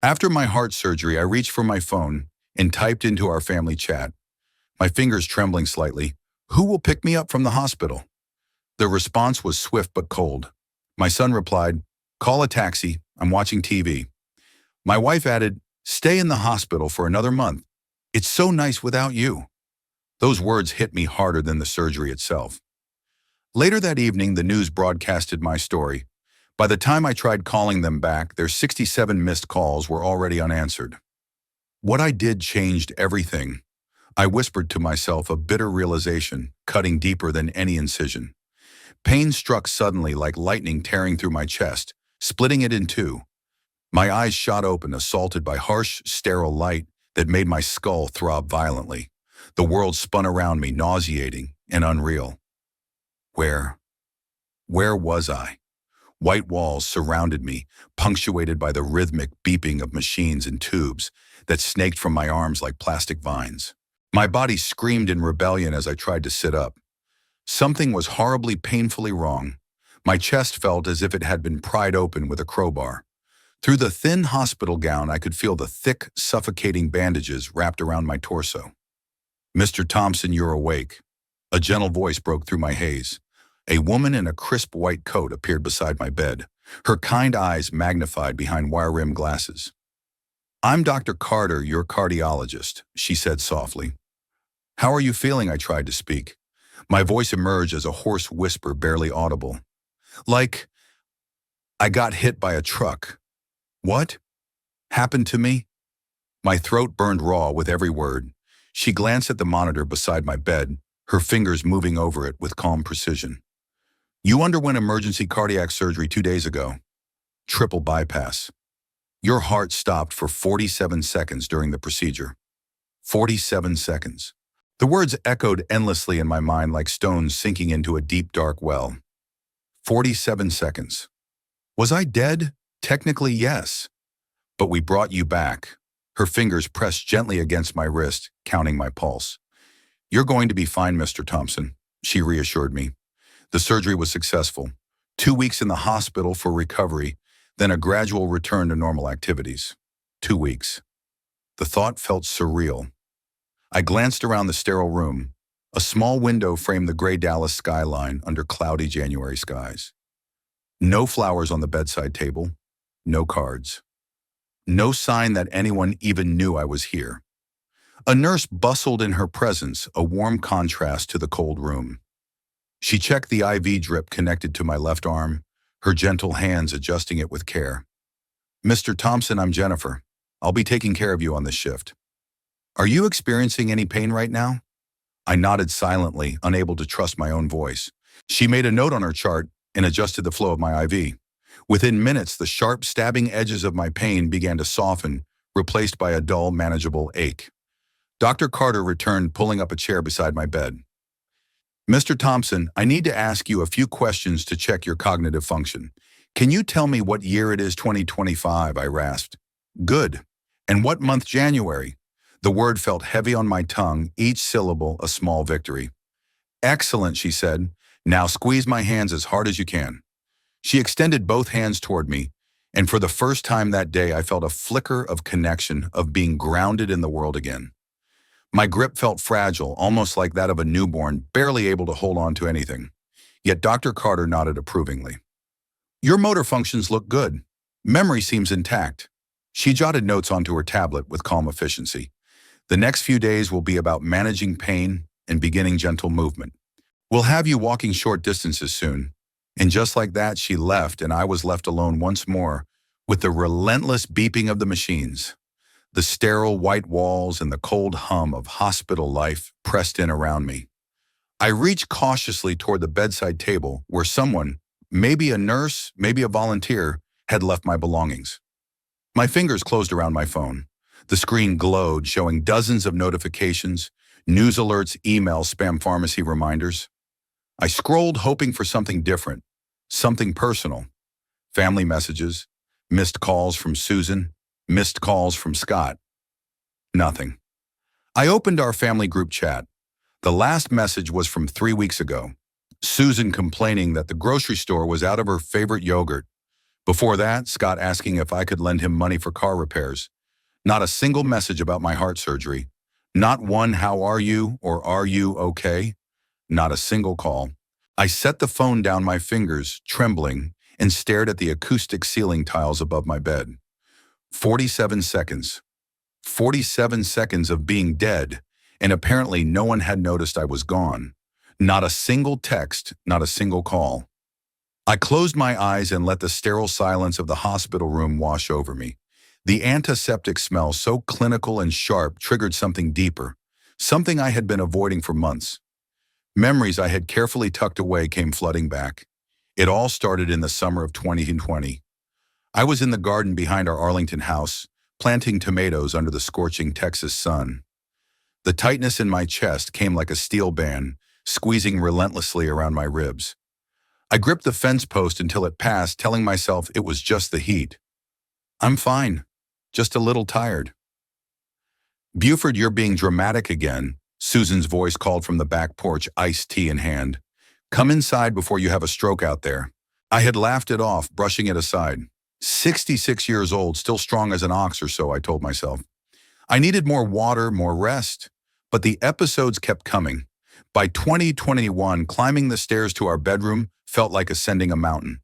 After my heart surgery, I reached for my phone and typed into our family chat, my fingers trembling slightly, "Who will pick me up from the hospital?" The response was swift but cold. My son replied, "Call a taxi, I'm watching TV." My wife added, "Stay in the hospital for another month. It's so nice without you." Those words hit me harder than the surgery itself. Later that evening, the news broadcasted my story. By the time I tried calling them back, their 67 missed calls were already unanswered. What I did changed everything. I whispered to myself, a bitter realization, cutting deeper than any incision. Pain struck suddenly like lightning tearing through my chest, splitting it in two. My eyes shot open, assaulted by harsh, sterile light that made my skull throb violently. The world spun around me, nauseating and unreal. Where? Where was I? White walls surrounded me, punctuated by the rhythmic beeping of machines and tubes that snaked from my arms like plastic vines. My body screamed in rebellion as I tried to sit up. Something was horribly, painfully wrong. My chest felt as if it had been pried open with a crowbar. Through the thin hospital gown, I could feel the thick, suffocating bandages wrapped around my torso. "Mr. Thompson, you're awake." A gentle voice broke through my haze. A woman in a crisp white coat appeared beside my bed, her kind eyes magnified behind wire-rimmed glasses. "I'm Dr. Carter, your cardiologist," she said softly. "How are you feeling?" I tried to speak. My voice emerged as a hoarse whisper, barely audible. "Like I got hit by a truck." "What happened to me?" My throat burned raw with every word. She glanced at the monitor beside my bed, her fingers moving over it with calm precision. "You underwent emergency cardiac surgery 2 days ago. Triple bypass. Your heart stopped for 47 seconds during the procedure." 47 seconds. The words echoed endlessly in my mind like stones sinking into a deep, dark well. 47 seconds. Was I dead? Technically, yes. "But we brought you back." Her fingers pressed gently against my wrist, counting my pulse. "You're going to be fine, Mr. Thompson," she reassured me. The surgery was successful. 2 weeks in the hospital for recovery, then a gradual return to normal activities. 2 weeks. The thought felt surreal. I glanced around the sterile room. A small window framed the gray Dallas skyline under cloudy January skies. No flowers on the bedside table, no cards. No sign that anyone even knew I was here. A nurse bustled in her presence, a warm contrast to the cold room. She checked the IV drip connected to my left arm, her gentle hands adjusting it with care. "Mr. Thompson, I'm Jennifer. I'll be taking care of you on this shift. Are you experiencing any pain right now?" I nodded silently, unable to trust my own voice. She made a note on her chart and adjusted the flow of my IV. Within minutes, the sharp, stabbing edges of my pain began to soften, replaced by a dull, manageable ache. Dr. Carter returned, pulling up a chair beside my bed. "Mr. Thompson, I need to ask you a few questions to check your cognitive function. Can you tell me what year it is?" 2025, I rasped. "Good. And what month?" "January." The word felt heavy on my tongue, each syllable a small victory. "Excellent," she said. "Now squeeze my hands as hard as you can." She extended both hands toward me, and for the first time that day I felt a flicker of connection, of being grounded in the world again. My grip felt fragile, almost like that of a newborn, barely able to hold on to anything. Yet Dr. Carter nodded approvingly. "Your motor functions look good. Memory seems intact." She jotted notes onto her tablet with calm efficiency. "The next few days will be about managing pain and beginning gentle movement. We'll have you walking short distances soon." And just like that, she left, and I was left alone once more with the relentless beeping of the machines. The sterile white walls and the cold hum of hospital life pressed in around me. I reached cautiously toward the bedside table where someone, maybe a nurse, maybe a volunteer, had left my belongings. My fingers closed around my phone. The screen glowed, showing dozens of notifications, news alerts, emails, spam pharmacy reminders. I scrolled, hoping for something different, something personal. Family messages, missed calls from Susan, missed calls from Scott. Nothing. I opened our family group chat. The last message was from 3 weeks ago. Susan complaining that the grocery store was out of her favorite yogurt, Before that, Scott asking if I could lend him money for car repairs. Not a single message about my heart surgery. Not one "how are you" or "are you okay?" Not a single call. I set the phone down, my fingers trembling, and stared at the acoustic ceiling tiles above my bed. 47 seconds. 47 seconds of being dead, and apparently no one had noticed I was gone. Not a single text, not a single call. I closed my eyes and let the sterile silence of the hospital room wash over me. The antiseptic smell, so clinical and sharp, triggered something deeper, something I had been avoiding for months. Memories I had carefully tucked away came flooding back. It all started in the summer of 2020. I was in the garden behind our Arlington house, planting tomatoes under the scorching Texas sun. The tightness in my chest came like a steel band, squeezing relentlessly around my ribs. I gripped the fence post until it passed, telling myself it was just the heat. I'm fine, just a little tired. "Buford, you're being dramatic again," Susan's voice called from the back porch, iced tea in hand. "Come inside before you have a stroke out there." I had laughed it off, brushing it aside. 66 years old, still strong as an ox or so, I told myself. I needed more water, more rest. But the episodes kept coming. By 2021, climbing the stairs to our bedroom felt like ascending a mountain.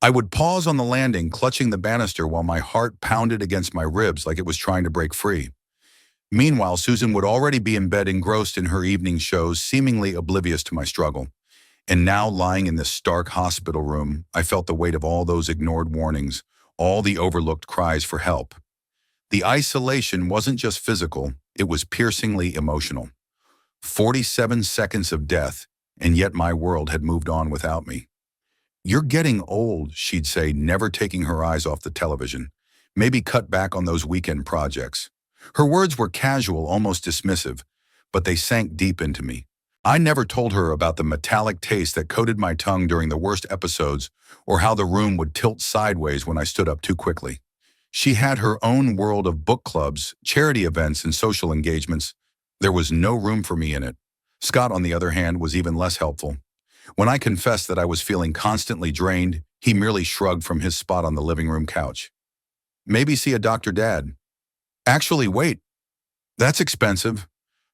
I would pause on the landing, clutching the banister while my heart pounded against my ribs like it was trying to break free. Meanwhile, Susan would already be in bed, engrossed in her evening shows, seemingly oblivious to my struggle. And now, lying in this stark hospital room, I felt the weight of all those ignored warnings, all the overlooked cries for help. The isolation wasn't just physical, it was piercingly emotional. 47 seconds of death, and yet my world had moved on without me. "You're getting old," she'd say, never taking her eyes off the television. "Maybe cut back on those weekend projects." Her words were casual, almost dismissive, but they sank deep into me. I never told her about the metallic taste that coated my tongue during the worst episodes, or how the room would tilt sideways when I stood up too quickly. She had her own world of book clubs, charity events, and social engagements. There was no room for me in it. Scott, on the other hand, was even less helpful. When I confessed that I was feeling constantly drained, he merely shrugged from his spot on the living room couch. "Maybe see a doctor, Dad." "Actually, wait. That's expensive.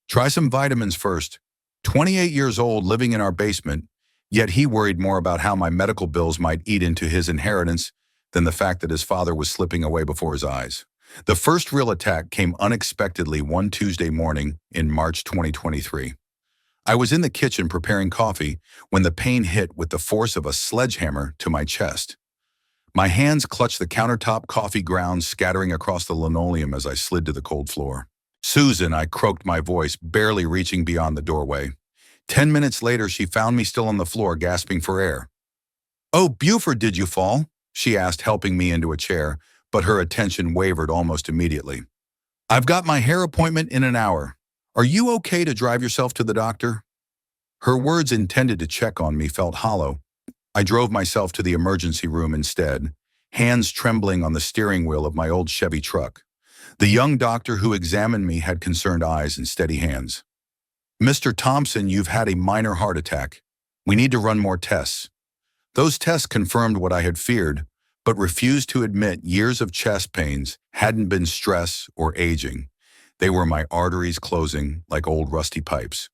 Try some vitamins first." 28 years old, living in our basement, yet he worried more about how my medical bills might eat into his inheritance than the fact that his father was slipping away before his eyes. The first real attack came unexpectedly one Tuesday morning in March 2023. I was in the kitchen preparing coffee when the pain hit with the force of a sledgehammer to my chest. My hands clutched the countertop, coffee grounds scattering across the linoleum as I slid to the cold floor. "Susan," I croaked, my voice barely reaching beyond the doorway. 10 minutes later, she found me still on the floor, gasping for air. "Oh, Buford, did you fall?" she asked, helping me into a chair, but her attention wavered almost immediately. "I've got my hair appointment in an hour. Are you okay to drive yourself to the doctor?" Her words, intended to check on me, felt hollow. I drove myself to the emergency room instead, hands trembling on the steering wheel of my old Chevy truck. The young doctor who examined me had concerned eyes and steady hands. "Mr. Thompson, you've had a minor heart attack. We need to run more tests." Those tests confirmed what I had feared, but refused to admit years of chest pains hadn't been stress or aging. They were my arteries closing like old rusty pipes.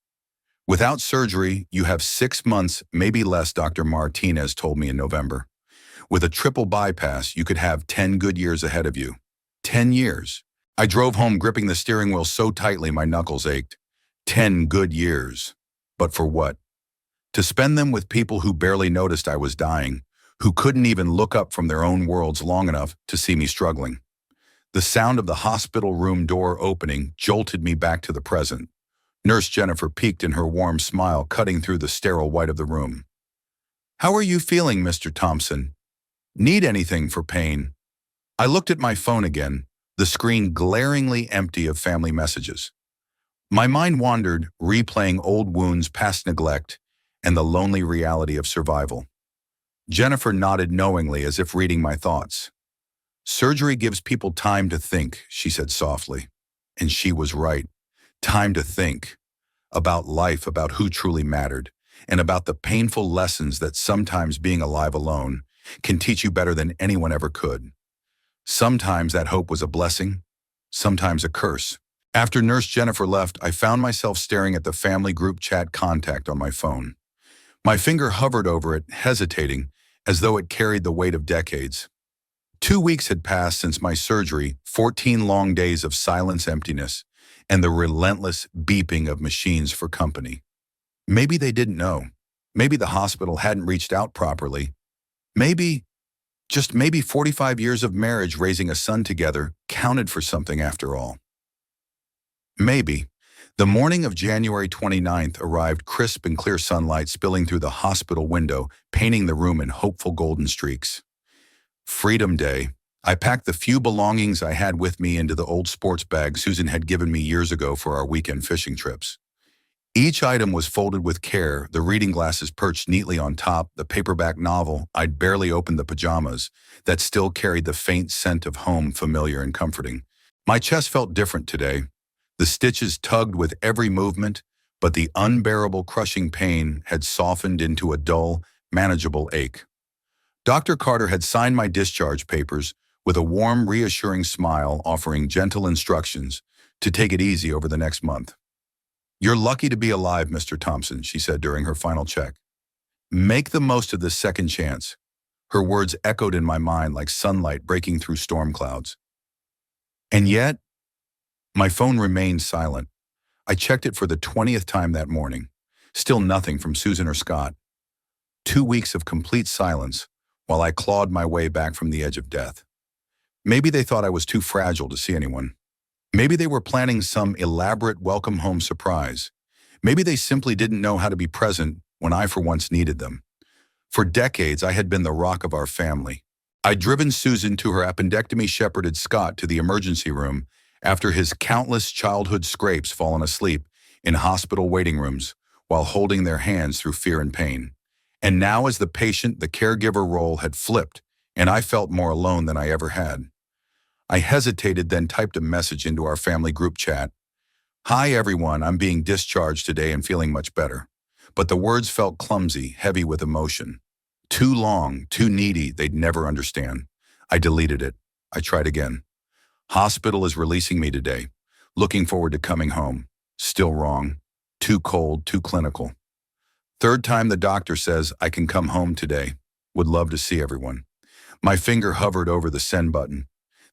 "Without surgery, you have 6 months, maybe less," Dr. Martinez told me in November. "With a triple bypass, you could have 10 good years ahead of you." 10 years. I drove home gripping the steering wheel so tightly my knuckles ached. 10 good years. But for what? To spend them with people who barely noticed I was dying, who couldn't even look up from their own worlds long enough to see me struggling. The sound of the hospital room door opening jolted me back to the present. Nurse Jennifer peeked in her warm smile, cutting through the sterile white of the room. "How are you feeling, Mr. Thompson? Need anything for pain?" I looked at my phone again, the screen glaringly empty of family messages. My mind wandered, replaying old wounds, past neglect, and the lonely reality of survival. Jennifer nodded knowingly, as if reading my thoughts. "Surgery gives people time to think," she said softly. And she was right. Time to think. About life, about who truly mattered, and about the painful lessons that sometimes being alive alone, can teach you better than anyone ever could. Sometimes that hope was a blessing, sometimes a curse. After Nurse Jennifer left, I found myself staring at the family group chat contact on my phone. My finger hovered over it, hesitating, as though it carried the weight of decades. 2 weeks had passed since my surgery, 14 long days of silence emptiness, and the relentless beeping of machines for company. Maybe they didn't know. Maybe the hospital hadn't reached out properly. Maybe, just maybe 45 years of marriage raising a son together counted for something after all. Maybe. The morning of January 29th arrived crisp and clear sunlight spilling through the hospital window, painting the room in hopeful golden streaks. Freedom Day. I packed the few belongings I had with me into the old sports bag Susan had given me years ago for our weekend fishing trips. Each item was folded with care, the reading glasses perched neatly on top, the paperback novel, I'd barely opened the pajamas, that still carried the faint scent of home, familiar and comforting. My chest felt different today. The stitches tugged with every movement, but the unbearable crushing pain had softened into a dull, manageable ache. Dr. Carter had signed my discharge papers with a warm, reassuring smile offering gentle instructions to take it easy over the next month. "You're lucky to be alive, Mr. Thompson," she said during her final check. "Make the most of this second chance." Her words echoed in my mind like sunlight breaking through storm clouds. And yet, my phone remained silent. I checked it for the 20th time that morning. Still nothing from Susan or Scott. 2 weeks of complete silence while I clawed my way back from the edge of death. Maybe they thought I was too fragile to see anyone. Maybe they were planning some elaborate welcome home surprise. Maybe they simply didn't know how to be present when I for once needed them. For decades, I had been the rock of our family. I'd driven Susan to her appendectomy, shepherded Scott to the emergency room after his countless childhood scrapes, fallen asleep in hospital waiting rooms while holding their hands through fear and pain. And now as the patient, the caregiver role had flipped, and I felt more alone than I ever had. I hesitated, then typed a message into our family group chat. "Hi everyone, I'm being discharged today and feeling much better." But the words felt clumsy, heavy with emotion. Too long, too needy, they'd never understand. I deleted it. I tried again. "Hospital is releasing me today. Looking forward to coming home." Still wrong. Too cold, too clinical. Third time the doctor says I can come home today. Would love to see everyone. My finger hovered over the send button.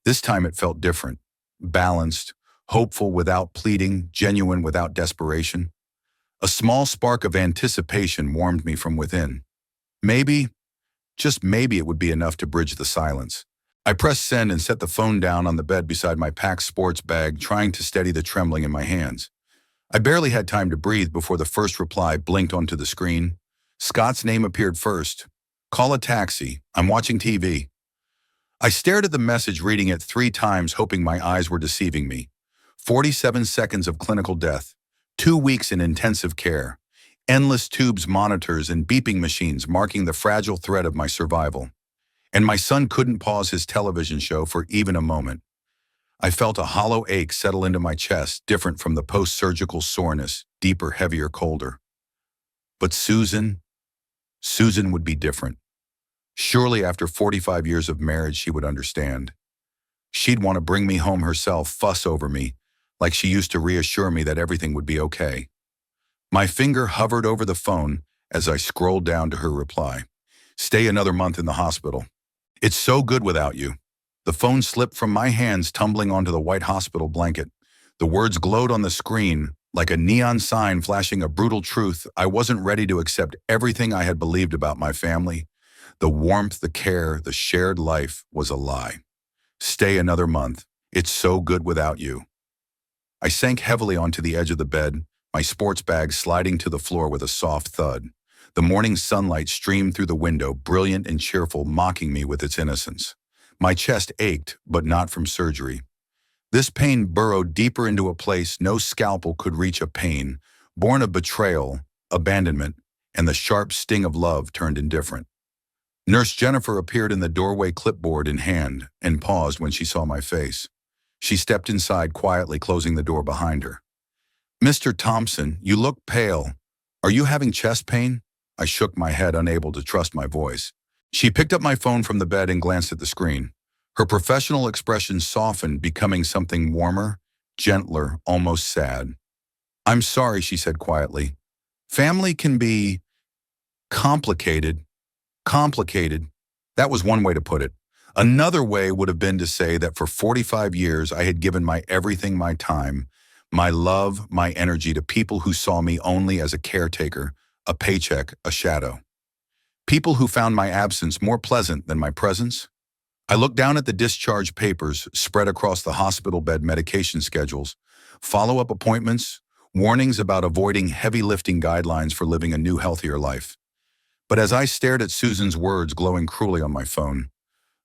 This time it felt different. Balanced, hopeful without pleading, genuine without desperation. A small spark of anticipation warmed me from within. Maybe, just maybe it would be enough to bridge the silence. I pressed send and set the phone down on the bed beside my packed sports bag, trying to steady the trembling in my hands. I barely had time to breathe before the first reply blinked onto the screen. Scott's name appeared first. "Call a taxi. I'm watching TV." I stared at the message, reading it 3 times, hoping my eyes were deceiving me. 47 seconds of clinical death, 2 weeks in intensive care, endless tubes, monitors, and beeping machines marking the fragile thread of my survival. And my son couldn't pause his television show for even a moment. I felt a hollow ache settle into my chest, different from the post-surgical soreness, deeper, heavier, colder. But Susan would be different. Surely after 45 years of marriage, she would understand. She'd want to bring me home herself, fuss over me, like she used to reassure me that everything would be okay. My finger hovered over the phone as I scrolled down to her reply. "Stay another month in the hospital. It's so good without you." The phone slipped from my hands, tumbling onto the white hospital blanket. The words glowed on the screen, like a neon sign flashing a brutal truth. I wasn't ready to accept everything I had believed about my family. The warmth, the care, the shared life was a lie. "Stay another month. It's so good without you." I sank heavily onto the edge of the bed, my sports bag sliding to the floor with a soft thud. The morning sunlight streamed through the window, brilliant and cheerful, mocking me with its innocence. My chest ached, but not from surgery. This pain burrowed deeper into a place no scalpel could reach, a pain born of betrayal, abandonment, and the sharp sting of love turned indifferent. Nurse Jennifer appeared in the doorway, clipboard in hand, and paused when she saw my face. She stepped inside quietly, closing the door behind her. "Mr. Thompson, you look pale. Are you having chest pain?" I shook my head, unable to trust my voice. She picked up my phone from the bed and glanced at the screen. Her professional expression softened, becoming something warmer, gentler, almost sad. "I'm sorry," she said quietly. "Family can be complicated. Complicated." That was one way to put it. Another way would have been to say that for 45 years I had given my everything, my time, my love, my energy to people who saw me only as a caretaker, a paycheck, a shadow. People who found my absence more pleasant than my presence. I looked down at the discharge papers spread across the hospital bed, medication schedules, follow-up appointments, warnings about avoiding heavy lifting guidelines for living a new, healthier life. But as I stared at Susan's words glowing cruelly on my phone,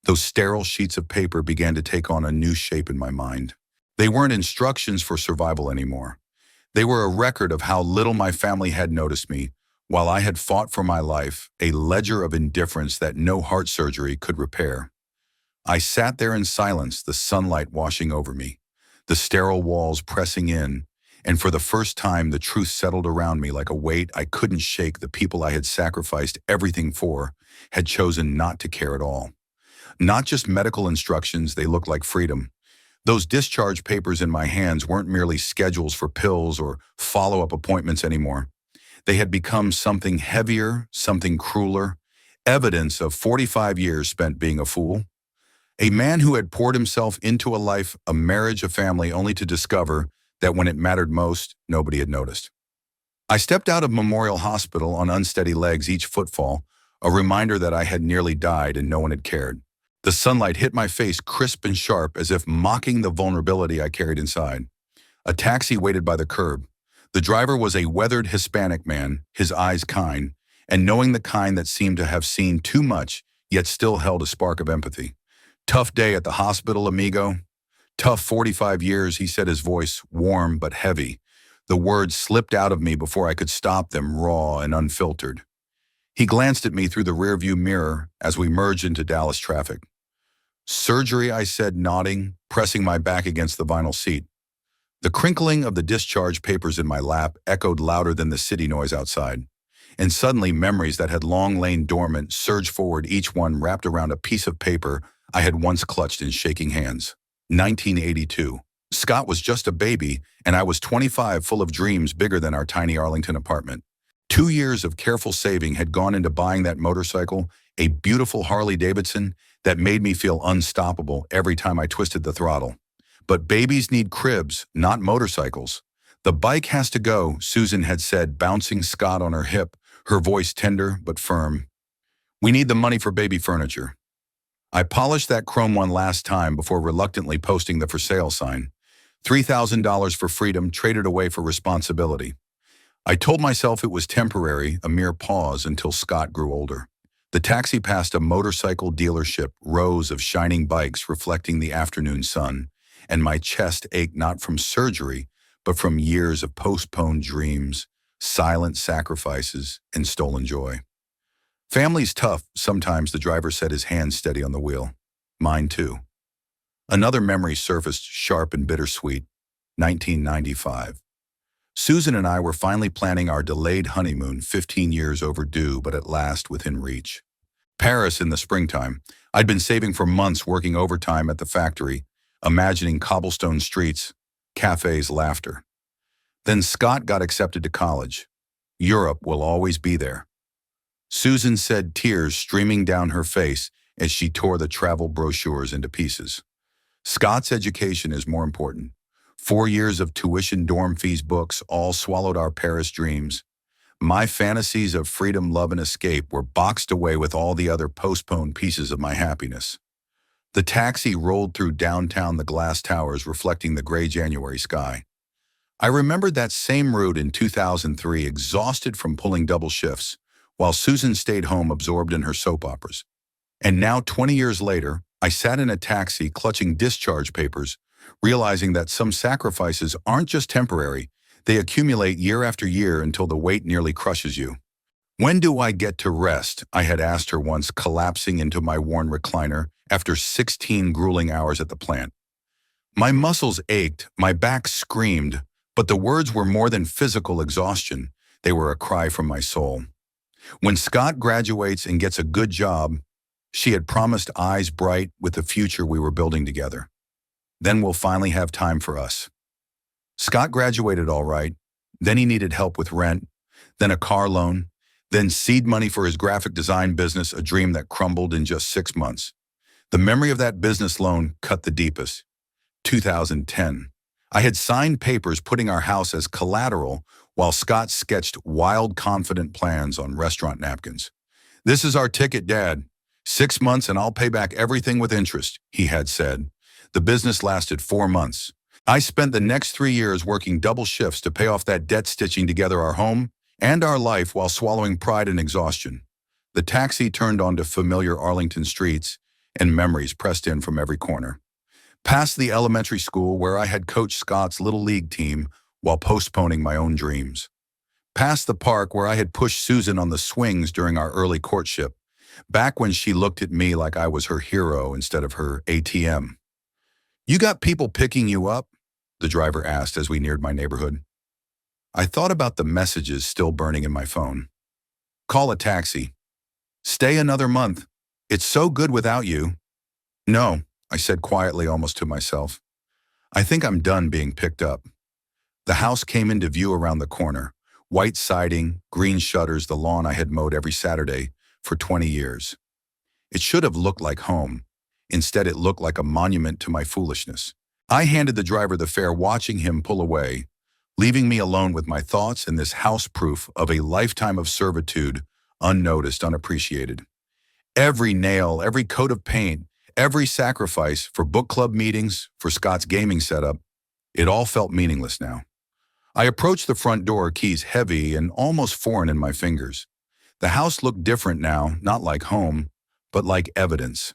those sterile sheets of paper began to take on a new shape in my mind. They weren't instructions for survival anymore. They were a record of how little my family had noticed me while I had fought for my life, a ledger of indifference that no heart surgery could repair. I sat there in silence, the sunlight washing over me, the sterile walls pressing in, and for the first time the truth settled around me like a weight I couldn't shake. The people I had sacrificed everything for had chosen not to care at all. Not just medical instructions, they looked like freedom. Those discharge papers in my hands weren't merely schedules for pills or follow-up appointments anymore. They had become something heavier, something crueler, evidence of 45 years spent being a fool. A man who had poured himself into a life, a marriage, a family, only to discover that when it mattered most, nobody had noticed. I stepped out of Memorial Hospital on unsteady legs, each footfall, a reminder that I had nearly died and no one had cared. The sunlight hit my face crisp and sharp, as if mocking the vulnerability I carried inside. A taxi waited by the curb. The driver was a weathered Hispanic man, his eyes kind, and knowing the kind that seemed to have seen too much, yet still held a spark of empathy. "Tough day at the hospital, amigo." "Tough 45 years," he said, his voice warm but heavy. The words slipped out of me before I could stop them, raw and unfiltered. He glanced at me through the rearview mirror as we merged into Dallas traffic. "Surgery," I said, nodding, pressing my back against the vinyl seat. The crinkling of the discharge papers in my lap echoed louder than the city noise outside. And suddenly memories that had long lain dormant surged forward, each one wrapped around a piece of paper I had once clutched in shaking hands. 1982. Scott was just a baby, and I was 25, full of dreams bigger than our tiny Arlington apartment. 2 years of careful saving had gone into buying that motorcycle, a beautiful Harley Davidson that made me feel unstoppable every time I twisted the throttle. But babies need cribs, not motorcycles. "The bike has to go," Susan had said, bouncing Scott on her hip, her voice tender but firm. "We need the money for baby furniture." I polished that chrome one last time before reluctantly posting the for sale sign. $3,000 for freedom, traded away for responsibility. I told myself it was temporary, a mere pause until Scott grew older. The taxi passed a motorcycle dealership, rows of shining bikes reflecting the afternoon sun, and my chest ached not from surgery, but from years of postponed dreams, silent sacrifices, and stolen joy. "Family's tough," sometimes, the driver said, his hand steady on the wheel. "Mine too." Another memory surfaced, sharp and bittersweet. 1995. Susan and I were finally planning our delayed honeymoon, 15 years overdue, but at last within reach. Paris in the springtime. I'd been saving for months, working overtime at the factory, imagining cobblestone streets, cafes, laughter. Then Scott got accepted to college. Europe will always be there. Susan said, tears streaming down her face as she tore the travel brochures into pieces. "Scott's education is more important. 4 years of tuition, dorm fees, books, all swallowed our Paris dreams. My fantasies of freedom, love, and escape were boxed away with all the other postponed pieces of my happiness." The taxi rolled through downtown, the glass towers reflecting the gray January sky. I remembered that same route in 2003, exhausted from pulling double shifts, while Susan stayed home absorbed in her soap operas. And now, 20 years later, I sat in a taxi clutching discharge papers, realizing that some sacrifices aren't just temporary, they accumulate year after year until the weight nearly crushes you. "When do I get to rest?" I had asked her once, collapsing into my worn recliner after 16 grueling hours at the plant. My muscles ached, my back screamed, but the words were more than physical exhaustion. They were a cry from my soul. "When Scott graduates and gets a good job, She had promised eyes bright with the future we were building together. Then we'll finally have time for us. Scott graduated all right. Then he needed help with rent, then a car loan, then seed money for his graphic design business, a dream that crumbled in just 6 months. The memory of that business loan cut the deepest. 2010. I had signed papers putting our house as collateral while Scott sketched wild, confident plans on restaurant napkins. "This is our ticket, Dad. 6 months and I'll pay back everything with interest," he had said. The business lasted 4 months. I spent the next 3 years working double shifts to pay off that debt, stitching together our home and our life while swallowing pride and exhaustion. The taxi turned onto familiar Arlington streets, and memories pressed in from every corner. Past the elementary school where I had coached Scott's little league team while postponing my own dreams. Past the park where I had pushed Susan on the swings during our early courtship, back when she looked at me like I was her hero instead of her ATM. "You got people picking you up?" the driver asked as we neared my neighborhood. I thought about the messages still burning in my phone. "Call a taxi. Stay another month. It's so good without you." "No," I said quietly, almost to myself. "I think I'm done being picked up." The house came into view around the corner. White siding, green shutters, the lawn I had mowed every Saturday for 20 years. It should have looked like home. Instead, it looked like a monument to my foolishness. I handed the driver the fare, watching him pull away, leaving me alone with my thoughts and this house proof of a lifetime of servitude, unnoticed, unappreciated. Every nail, every coat of paint, every sacrifice for book club meetings, for Scott's gaming setup, it all felt meaningless now. I approached the front door, keys heavy and almost foreign in my fingers. The house looked different now, not like home, but like evidence.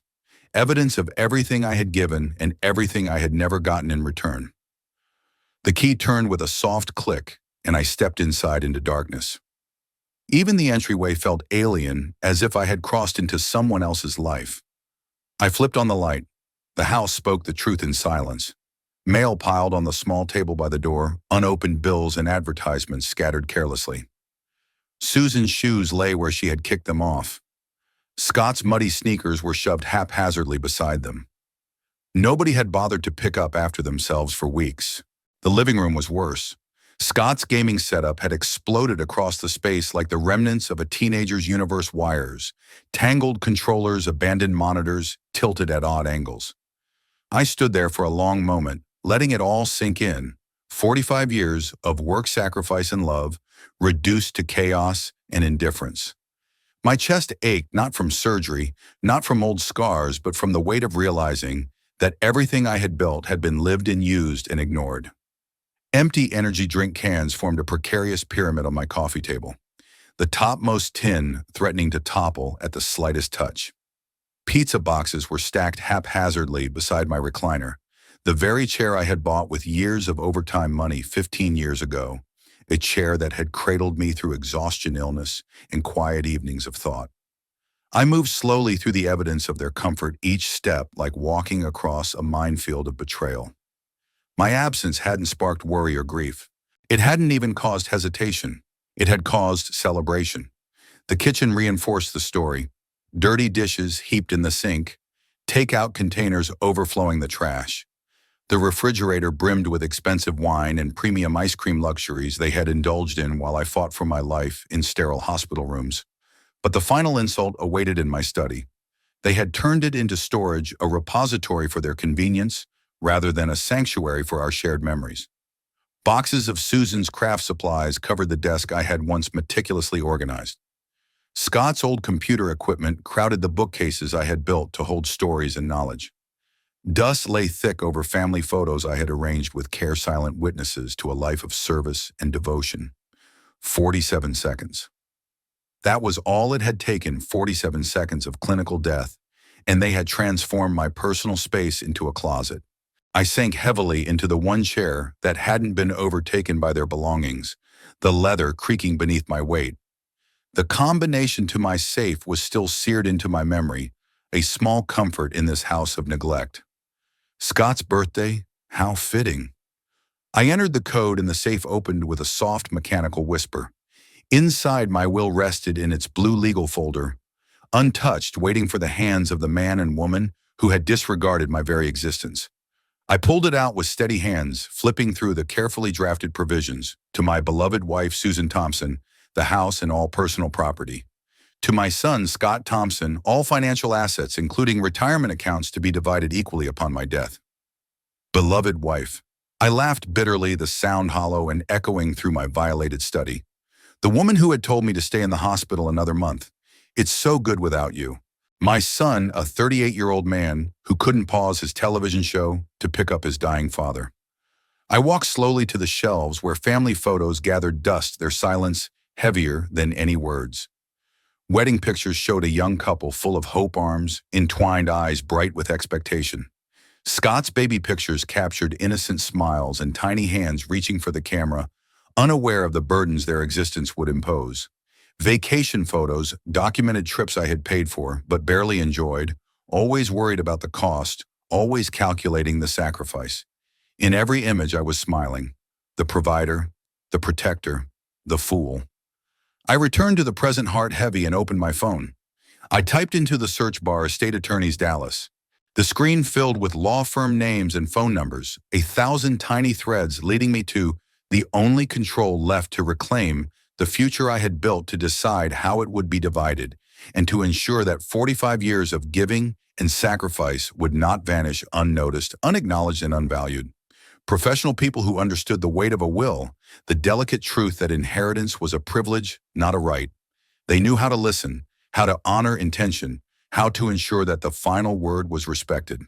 Evidence of everything I had given and everything I had never gotten in return. The key turned with a soft click, and I stepped inside into darkness. Even the entryway felt alien, as if I had crossed into someone else's life. I flipped on the light. The house spoke the truth in silence. Mail piled on the small table by the door, unopened bills and advertisements scattered carelessly. Susan's shoes lay where she had kicked them off. Scott's muddy sneakers were shoved haphazardly beside them. Nobody had bothered to pick up after themselves for weeks. The living room was worse. Scott's gaming setup had exploded across the space like the remnants of a teenager's universe: wires, tangled controllers, abandoned monitors, tilted at odd angles. I stood there for a long moment, letting it all sink in. 45 years of work, sacrifice, and love, reduced to chaos and indifference. My chest ached, not from surgery, not from old scars, but from the weight of realizing that everything I had built had been lived and used and ignored. Empty energy drink cans formed a precarious pyramid on my coffee table, the topmost tin threatening to topple at the slightest touch. Pizza boxes were stacked haphazardly beside my recliner, the very chair I had bought with years of overtime money 15 years ago, a chair that had cradled me through exhaustion, illness, and quiet evenings of thought. I moved slowly through the evidence of their comfort, each step like walking across a minefield of betrayal. My absence hadn't sparked worry or grief. It hadn't even caused hesitation. It had caused celebration. The kitchen reinforced the story. Dirty dishes heaped in the sink, takeout containers overflowing the trash. The refrigerator brimmed with expensive wine and premium ice cream luxuries they had indulged in while I fought for my life in sterile hospital rooms. But the final insult awaited in my study. They had turned it into storage, a repository for their convenience, rather than a sanctuary for our shared memories. Boxes of Susan's craft supplies covered the desk I had once meticulously organized. Scott's old computer equipment crowded the bookcases I had built to hold stories and knowledge. Dust lay thick over family photos I had arranged with care, silent witnesses to a life of service and devotion. 47 seconds. That was all it had taken, 47 seconds of clinical death, and they had transformed my personal space into a closet. I sank heavily into the one chair that hadn't been overtaken by their belongings, the leather creaking beneath my weight. The combination to my safe was still seared into my memory, a small comfort in this house of neglect. Scott's birthday, how fitting. I entered the code and the safe opened with a soft mechanical whisper. Inside, my will rested in its blue legal folder, untouched, waiting for the hands of the man and woman who had disregarded my very existence. I pulled it out with steady hands, flipping through the carefully drafted provisions. To my beloved wife, Susan Thompson, the house and all personal property. To my son, Scott Thompson, all financial assets, including retirement accounts, to be divided equally upon my death. Beloved wife. I laughed bitterly, the sound hollow and echoing through my violated study. The woman who had told me to stay in the hospital another month. It's so good without you. My son, a 38-year-old man who couldn't pause his television show to pick up his dying father. I walked slowly to the shelves where family photos gathered dust, their silence heavier than any words. Wedding pictures showed a young couple full of hope, arms, entwined eyes bright with expectation. Scott's baby pictures captured innocent smiles and tiny hands reaching for the camera, unaware of the burdens their existence would impose. Vacation photos documented trips I had paid for but barely enjoyed, always worried about the cost, always calculating the sacrifice. In every image I was smiling, the provider, the protector, the fool. I returned to the present heart heavy and opened my phone. I typed into the search bar State Attorney's Dallas. The screen filled with law firm names and phone numbers, 1,000 tiny threads leading me to the only control left to reclaim the future I had built, to decide how it would be divided, and to ensure that 45 years of giving and sacrifice would not vanish unnoticed, unacknowledged, and unvalued. Professional people who understood the weight of a will, the delicate truth that inheritance was a privilege, not a right. They knew how to listen, how to honor intention, how to ensure that the final word was respected.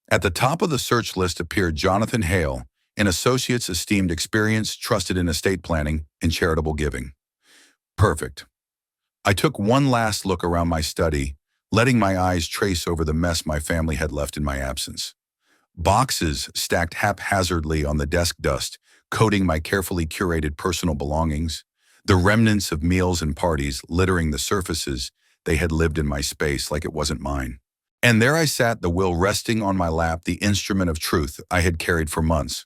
At the top of the search list appeared Jonathan Hale, an associate's esteemed experience, trusted in estate planning and charitable giving. Perfect. I took one last look around my study, letting my eyes trace over the mess my family had left in my absence. Boxes stacked haphazardly on the desk, dust coating my carefully curated personal belongings, the remnants of meals and parties littering the surfaces they had lived in my space like it wasn't mine. And there I sat, the will resting on my lap, the instrument of truth I had carried for months.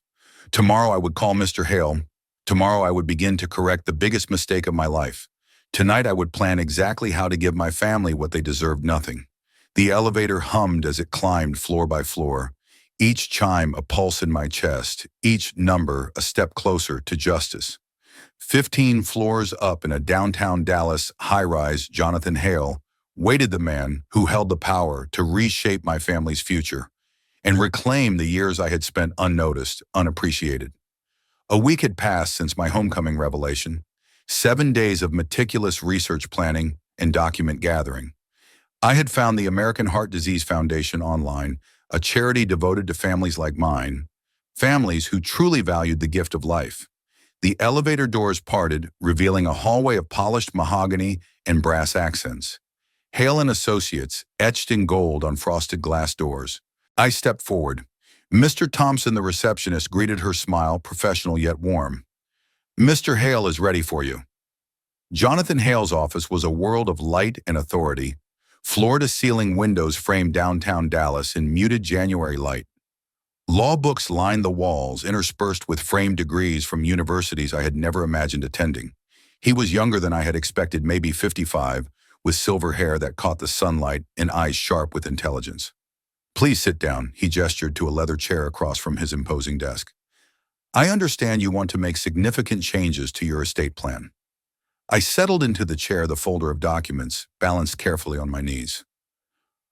Tomorrow I would call Mr. Hale. Tomorrow I would begin to correct the biggest mistake of my life. Tonight I would plan exactly how to give my family what they deserved: nothing. The elevator hummed as it climbed floor by floor, each chime a pulse in my chest, each number a step closer to justice. 15 floors up in a downtown Dallas high-rise, Jonathan Hale waited, the man who held the power to reshape my family's future and reclaim the years I had spent unnoticed, unappreciated. A week had passed since my homecoming revelation, 7 days of meticulous research planning and document gathering. I had found the American Heart Disease Foundation online, a charity devoted to families like mine, families who truly valued the gift of life. The elevator doors parted, revealing a hallway of polished mahogany and brass accents. Hale and Associates, etched in gold on frosted glass doors. I stepped forward. Mr. Thompson, the receptionist, greeted her smile, professional yet warm. Mr. Hale is ready for you. Jonathan Hale's office was a world of light and authority. Floor-to-ceiling windows framed downtown Dallas in muted January light. Law books lined the walls, interspersed with framed degrees from universities I had never imagined attending. He was younger than I had expected, maybe 55, with silver hair that caught the sunlight and eyes sharp with intelligence. Please sit down, he gestured to a leather chair across from his imposing desk. I understand you want to make significant changes to your estate plan. I settled into the chair, the folder of documents balanced carefully on my knees.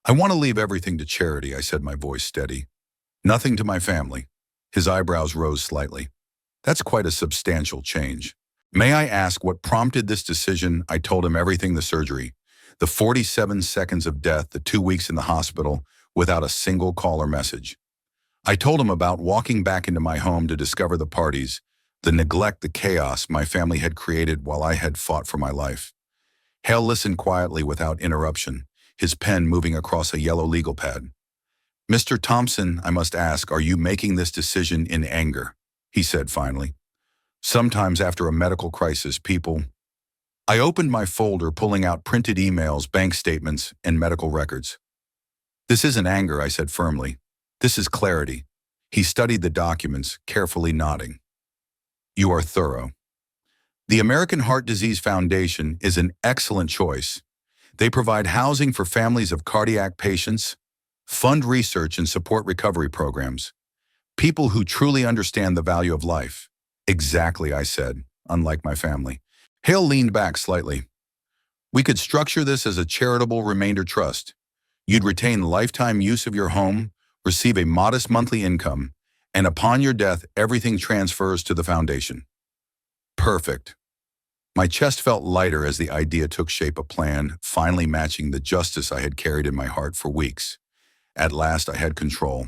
I want to leave everything to charity, I said, my voice steady. Nothing to my family. His eyebrows rose slightly. That's quite a substantial change. May I ask what prompted this decision? I told him everything: the surgery, the 47 seconds of death, the 2 weeks in the hospital without a single call or message. I told him about walking back into my home to discover the parties, the neglect, the chaos my family had created while I had fought for my life. Hale listened quietly without interruption, his pen moving across a yellow legal pad. Mr. Thompson, I must ask, are you making this decision in anger? He said finally. Sometimes after a medical crisis, people... I opened my folder, pulling out printed emails, bank statements, and medical records. This isn't anger, I said firmly. This is clarity. He studied the documents, carefully nodding. You are thorough. The American Heart Disease Foundation is an excellent choice. They provide housing for families of cardiac patients, fund research and support recovery programs. People who truly understand the value of life. Exactly, I said, unlike my family. Hale leaned back slightly. We could structure this as a charitable remainder trust. You'd retain lifetime use of your home, receive a modest monthly income, and upon your death, everything transfers to the foundation. Perfect. My chest felt lighter as the idea took shape, a plan finally matching the justice I had carried in my heart for weeks. At last, I had control.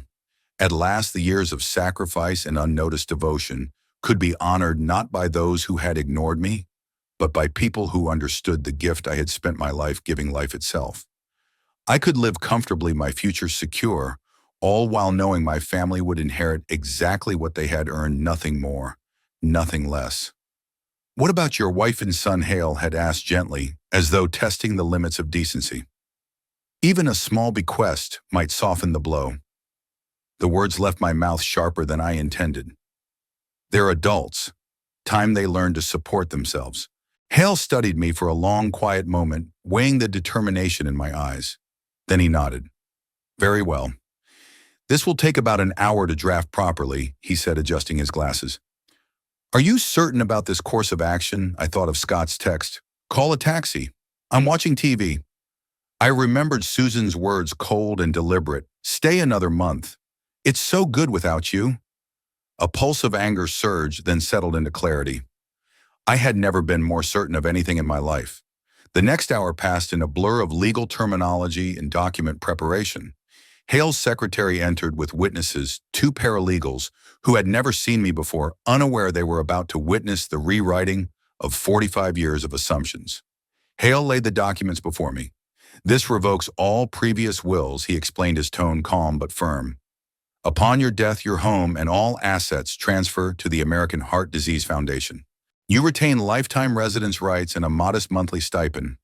At last, the years of sacrifice and unnoticed devotion could be honored not by those who had ignored me, but by people who understood the gift I had spent my life giving life itself. I could live comfortably, my future secure, all while knowing my family would inherit exactly what they had earned, nothing more, nothing less. What about your wife and son? Hale had asked gently, as though testing the limits of decency. Even a small bequest might soften the blow. The words left my mouth sharper than I intended. They're adults. Time they learn to support themselves. Hale studied me for a long, quiet moment, weighing the determination in my eyes. Then he nodded. Very well. This will take about an hour to draft properly, he said, adjusting his glasses. Are you certain about this course of action? I thought of Scott's text. Call a taxi. I'm watching TV. I remembered Susan's words, cold and deliberate. Stay another month. It's so good without you. A pulse of anger surged, then settled into clarity. I had never been more certain of anything in my life. The next hour passed in a blur of legal terminology and document preparation. Hale's secretary entered with witnesses, 2 paralegals, who had never seen me before, unaware they were about to witness the rewriting of 45 years of assumptions. Hale laid the documents before me. This revokes all previous wills, he explained, his tone calm but firm. Upon your death, your home and all assets transfer to the American Heart Disease Foundation. You retain lifetime residence rights and a modest monthly stipend.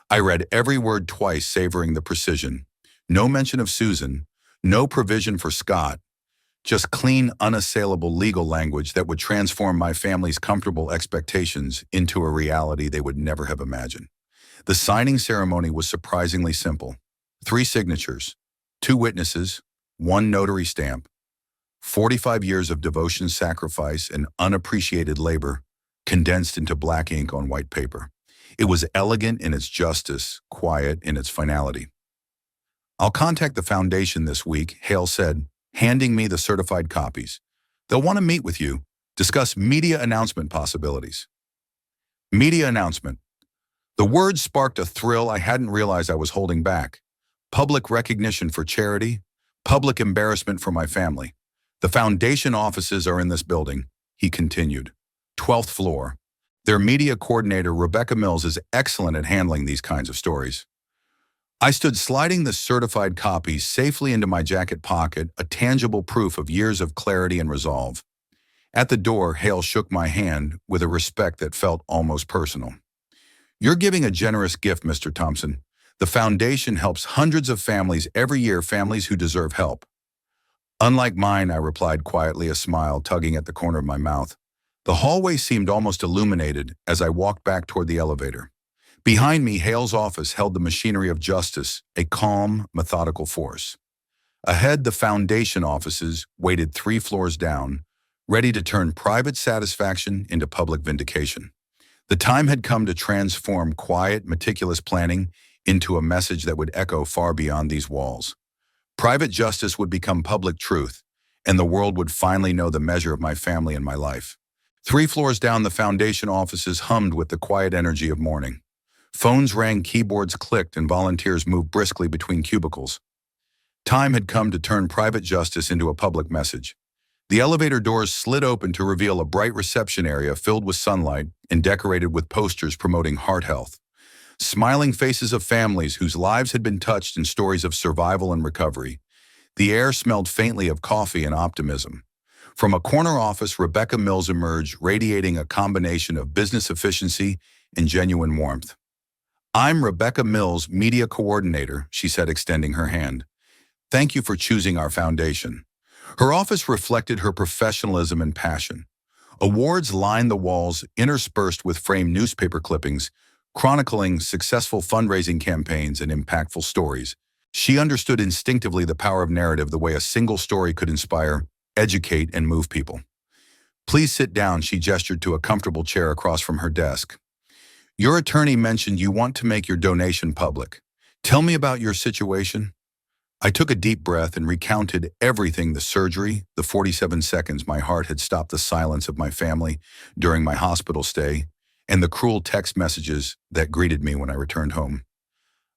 I read every word twice, savoring the precision. No mention of Susan, no provision for Scott, just clean, unassailable legal language that would transform my family's comfortable expectations into a reality they would never have imagined. The signing ceremony was surprisingly simple. 3 signatures, 2 witnesses, 1 notary stamp. 45 years of devotion, sacrifice, and unappreciated labor condensed into black ink on white paper. It was elegant in its justice, quiet in its finality. I'll contact the foundation this week, Hale said, handing me the certified copies. They'll want to meet with you, discuss media announcement possibilities. Media announcement. The word sparked a thrill I hadn't realized I was holding back. Public recognition for charity, public embarrassment for my family. The foundation offices are in this building, he continued. 12th floor. Their media coordinator, Rebecca Mills, is excellent at handling these kinds of stories. I stood sliding the certified copies safely into my jacket pocket, a tangible proof of years of clarity and resolve. At the door, Hale shook my hand with a respect that felt almost personal. You're giving a generous gift, Mr. Thompson. The foundation helps hundreds of families every year, families who deserve help. Unlike mine, I replied quietly, a smile tugging at the corner of my mouth. The hallway seemed almost illuminated as I walked back toward the elevator. Behind me, Hale's office held the machinery of justice, a calm, methodical force. Ahead, the foundation offices waited 3 floors down, ready to turn private satisfaction into public vindication. The time had come to transform quiet, meticulous planning into a message that would echo far beyond these walls. Private justice would become public truth, and the world would finally know the measure of my family and my life. 3 floors down, the foundation offices hummed with the quiet energy of morning. Phones rang, keyboards clicked, and volunteers moved briskly between cubicles. Time had come to turn private justice into a public message. The elevator doors slid open to reveal a bright reception area filled with sunlight and decorated with posters promoting heart health. Smiling faces of families whose lives had been touched in stories of survival and recovery. The air smelled faintly of coffee and optimism. From a corner office, Rebecca Mills emerged, radiating a combination of business efficiency and genuine warmth. I'm Rebecca Mills, media coordinator, she said, extending her hand. Thank you for choosing our foundation. Her office reflected her professionalism and passion. Awards lined the walls, interspersed with framed newspaper clippings, chronicling successful fundraising campaigns and impactful stories. She understood instinctively the power of narrative the way a single story could inspire, educate, and move people. Please sit down, she gestured to a comfortable chair across from her desk. Your attorney mentioned you want to make your donation public. Tell me about your situation. I took a deep breath and recounted everything: the surgery, the 47 seconds my heart had stopped the silence of my family during my hospital stay, and the cruel text messages that greeted me when I returned home.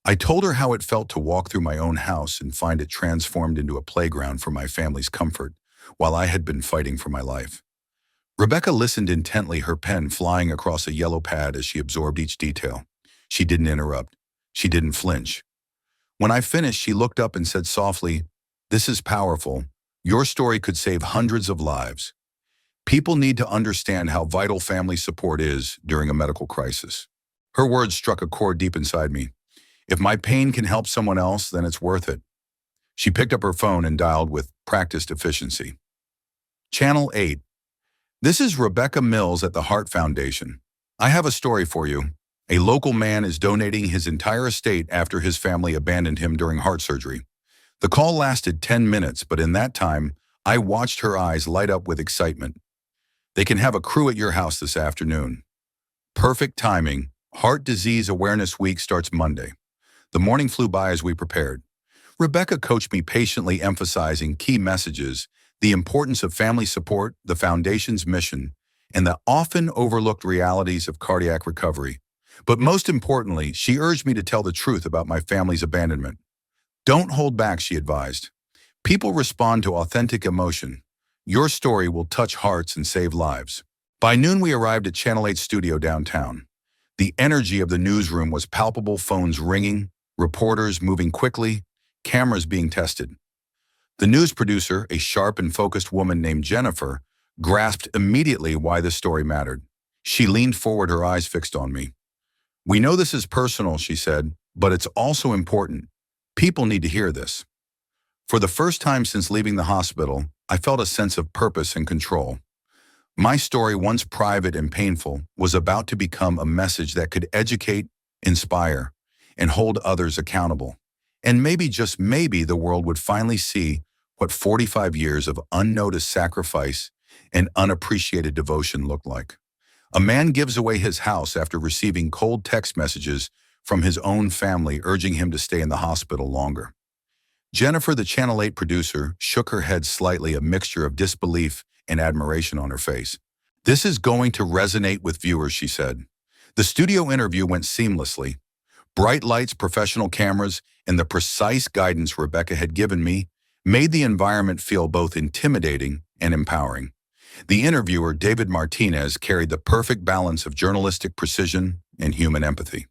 I told her how it felt to walk through my own house and find it transformed into a playground for my family's comfort, while I had been fighting for my life. Rebecca listened intently, her pen flying across a yellow pad as she absorbed each detail. She didn't interrupt. She didn't flinch. When I finished, she looked up and said softly, "This is powerful. Your story could save hundreds of lives. People need to understand how vital family support is during a medical crisis." Her words struck a chord deep inside me. If my pain can help someone else, then it's worth it. She picked up her phone and dialed with practiced efficiency. Channel 8. This is Rebecca Mills at the Heart Foundation. I have a story for you. A local man is donating his entire estate after his family abandoned him during heart surgery. The call lasted 10 minutes, but in that time, I watched her eyes light up with excitement. They can have a crew at your house this afternoon. Perfect timing. Heart Disease Awareness Week starts Monday. The morning flew by as we prepared. Rebecca coached me patiently, emphasizing key messages: the importance of family support, the foundation's mission, and the often overlooked realities of cardiac recovery. But most importantly, she urged me to tell the truth about my family's abandonment. Don't hold back, she advised. People respond to authentic emotion. Your story will touch hearts and save lives. By noon, we arrived at Channel 8 studio downtown. The energy of the newsroom was palpable, phones ringing, reporters moving quickly, cameras being tested. The news producer, a sharp and focused woman named Jennifer, grasped immediately why this story mattered. She leaned forward, her eyes fixed on me. "We know this is personal," she said, "but it's also important. People need to hear this." For the first time since leaving the hospital, I felt a sense of purpose and control. My story, once private and painful, was about to become a message that could educate, inspire, and hold others accountable. And maybe, just maybe, the world would finally see what 45 years of unnoticed sacrifice and unappreciated devotion looked like. A man gives away his house after receiving cold text messages from his own family urging him to stay in the hospital longer. Jennifer, the Channel 8 producer, shook her head slightly, a mixture of disbelief and admiration on her face. "This is going to resonate with viewers," she said. The studio interview went seamlessly. Bright lights, professional cameras, and the precise guidance Rebecca had given me made the environment feel both intimidating and empowering. The interviewer, David Martinez, carried the perfect balance of journalistic precision and human empathy.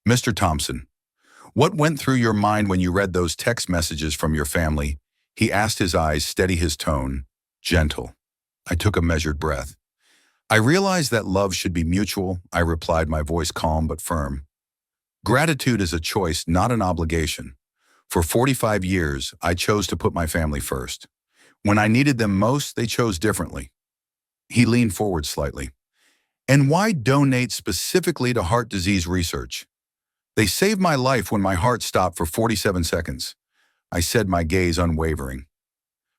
"Mr. Thompson, what went through your mind when you read those text messages from your family?" he asked, his eyes steady, his tone gentle. I took a measured breath. "I realized that love should be mutual," I replied, my voice calm but firm. "Gratitude is a choice, not an obligation. For 45 years, I chose to put my family first. When I needed them most, they chose differently." He leaned forward slightly. "And why donate specifically to heart disease research?" "They saved my life when my heart stopped for 47 seconds. I said, my gaze unwavering.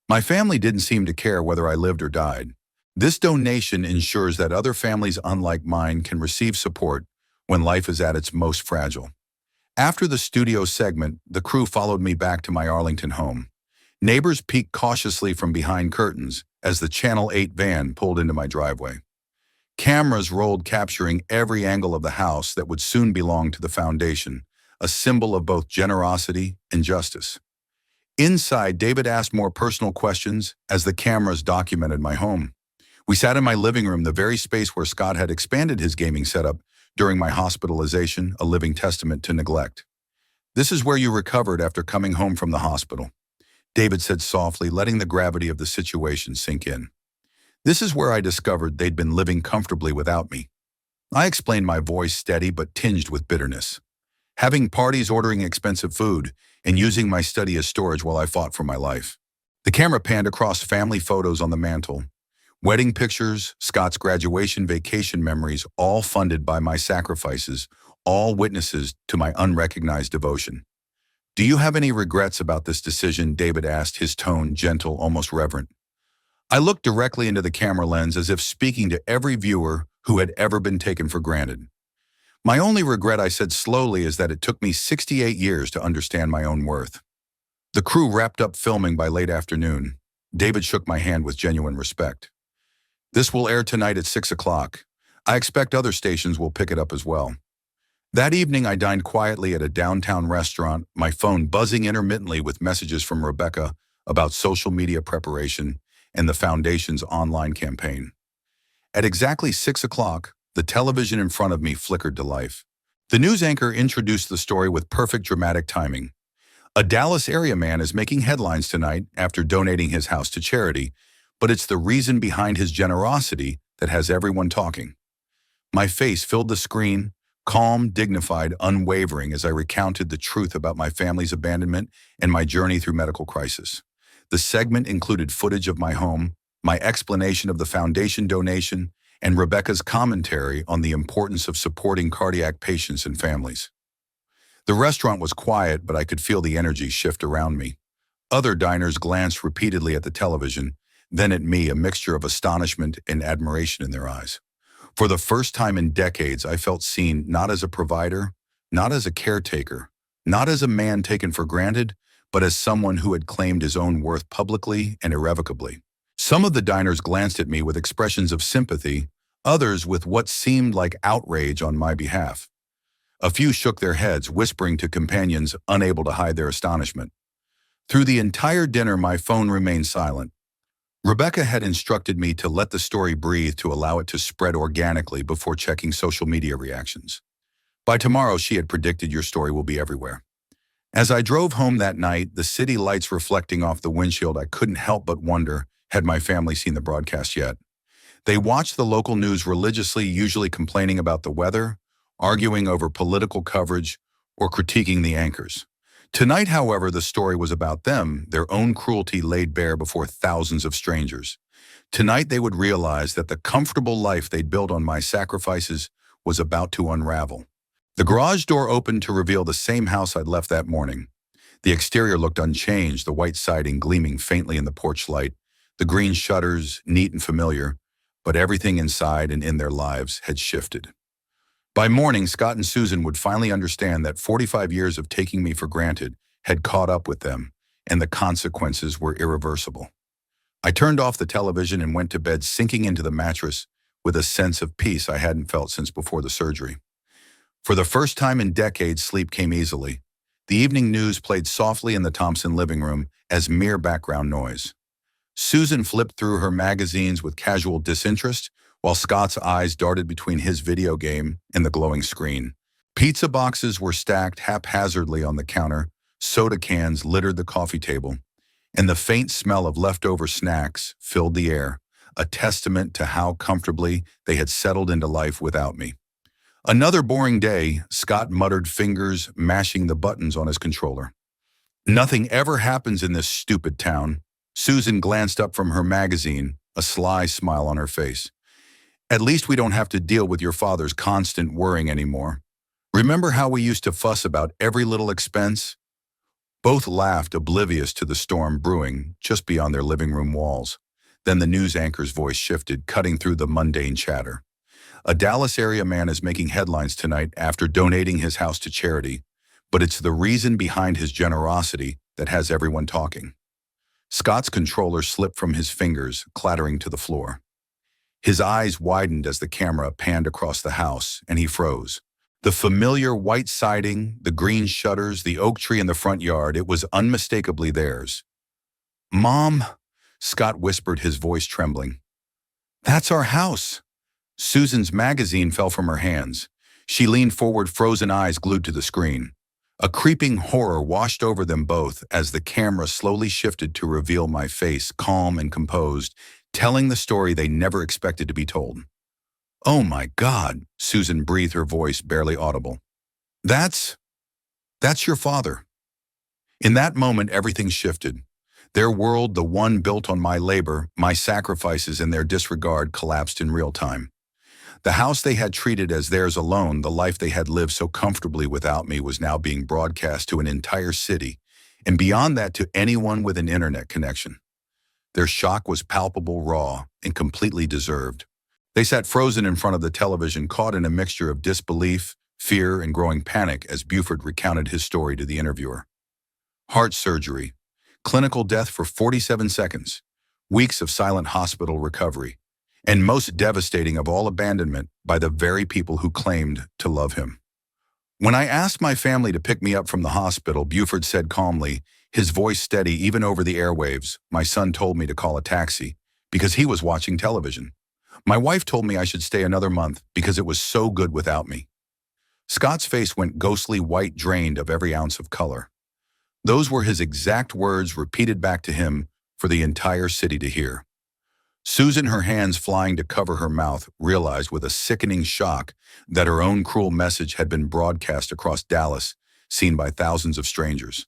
"My family didn't seem to care whether I lived or died. This donation ensures that other families unlike mine can receive support when life is at its most fragile." After the studio segment, the crew followed me back to my Arlington home. Neighbors peeked cautiously from behind curtains as the Channel 8 van pulled into my driveway. Cameras rolled, capturing every angle of the house that would soon belong to the foundation, a symbol of both generosity and justice. Inside, David asked more personal questions as the cameras documented my home. We sat in my living room, the very space where Scott had expanded his gaming setup during my hospitalization, a living testament to neglect. "This is where you recovered after coming home from the hospital," David said softly, letting the gravity of the situation sink in. "This is where I discovered they'd been living comfortably without me." I explained, my voice steady but tinged with bitterness. "Having parties, ordering expensive food, and using my study as storage while I fought for my life." The camera panned across family photos on the mantle. Wedding pictures, Scott's graduation vacation memories, all funded by my sacrifices, all witnesses to my unrecognized devotion. Do you have any regrets about this decision? David asked, his tone gentle, almost reverent. I looked directly into the camera lens as if speaking to every viewer who had ever been taken for granted. My only regret, I said slowly, is that it took me 68 years to understand my own worth. The crew wrapped up filming by late afternoon. David shook my hand with genuine respect. This will air tonight at 6 o'clock. I expect other stations will pick it up as well. That evening, I dined quietly at a downtown restaurant, my phone buzzing intermittently with messages from Rebecca about social media preparation and the Foundation's online campaign. At exactly 6 o'clock, the television in front of me flickered to life. The news anchor introduced the story with perfect dramatic timing. A Dallas area man is making headlines tonight after donating his house to charity, but it's the reason behind his generosity that has everyone talking. My face filled the screen, calm, dignified, unwavering, as I recounted the truth about my family's abandonment and my journey through medical crisis. The segment included footage of my home, my explanation of the foundation donation, and Rebecca's commentary on the importance of supporting cardiac patients and families. The restaurant was quiet, but I could feel the energy shift around me. Other diners glanced repeatedly at the television, then at me, a mixture of astonishment and admiration in their eyes. For the first time in decades, I felt seen not as a provider, not as a caretaker, not as a man taken for granted, but as someone who had claimed his own worth publicly and irrevocably. Some of the diners glanced at me with expressions of sympathy, others with what seemed like outrage on my behalf. A few shook their heads, whispering to companions unable to hide their astonishment. Through the entire dinner, my phone remained silent. Rebecca had instructed me to let the story breathe, to allow it to spread organically before checking social media reactions. By tomorrow, she had predicted, your story will be everywhere. As I drove home that night, the city lights reflecting off the windshield, I couldn't help but wonder, had my family seen the broadcast yet? They watched the local news religiously, usually complaining about the weather, arguing over political coverage, or critiquing the anchors. Tonight, however, the story was about them, their own cruelty laid bare before thousands of strangers. Tonight, they would realize that the comfortable life they'd built on my sacrifices was about to unravel. The garage door opened to reveal the same house I'd left that morning. The exterior looked unchanged, the white siding gleaming faintly in the porch light, the green shutters neat and familiar, but everything inside and in their lives had shifted. By morning, Scott and Susan would finally understand that 45 years of taking me for granted had caught up with them, and the consequences were irreversible. I turned off the television and went to bed, sinking into the mattress with a sense of peace I hadn't felt since before the surgery. For the first time in decades, sleep came easily. The evening news played softly in the Thompson living room as mere background noise. Susan flipped through her magazines with casual disinterest, while Scott's eyes darted between his video game and the glowing screen. Pizza boxes were stacked haphazardly on the counter, soda cans littered the coffee table, and the faint smell of leftover snacks filled the air, a testament to how comfortably they had settled into life without me. Another boring day, Scott muttered, fingers mashing the buttons on his controller. Nothing ever happens in this stupid town. Susan glanced up from her magazine, a sly smile on her face. At least we don't have to deal with your father's constant worrying anymore. Remember how we used to fuss about every little expense? Both laughed, oblivious to the storm brewing just beyond their living room walls. Then the news anchor's voice shifted, cutting through the mundane chatter. A Dallas area man is making headlines tonight after donating his house to charity, but it's the reason behind his generosity that has everyone talking. Scott's controller slipped from his fingers, clattering to the floor. His eyes widened as the camera panned across the house, and he froze. The familiar white siding, the green shutters, the oak tree in the front yard, it was unmistakably theirs. "Mom," Scott whispered, his voice trembling. "That's our house." Susan's magazine fell from her hands. She leaned forward, frozen eyes glued to the screen. A creeping horror washed over them both as the camera slowly shifted to reveal my face, calm and composed, telling the story they never expected to be told. "Oh my God," Susan breathed, her voice barely audible. That's your father." In that moment, everything shifted. Their world, the one built on my labor, my sacrifices, and their disregard, collapsed in real time. The house they had treated as theirs alone, the life they had lived so comfortably without me, was now being broadcast to an entire city, and beyond that to anyone with an internet connection. Their shock was palpable, raw, and completely deserved. They sat frozen in front of the television, caught in a mixture of disbelief, fear, and growing panic as Buford recounted his story to the interviewer. Heart surgery, clinical death for 47 seconds, weeks of silent hospital recovery, and most devastating of all, abandonment by the very people who claimed to love him. When I asked my family to pick me up from the hospital, Buford said calmly, his voice steady even over the airwaves, my son told me to call a taxi because he was watching television. My wife told me I should stay another month because it was so good without me. Scott's face went ghostly white, drained of every ounce of color. Those were his exact words, repeated back to him for the entire city to hear. Susan, her hands flying to cover her mouth, realized with a sickening shock that her own cruel message had been broadcast across Dallas, seen by thousands of strangers.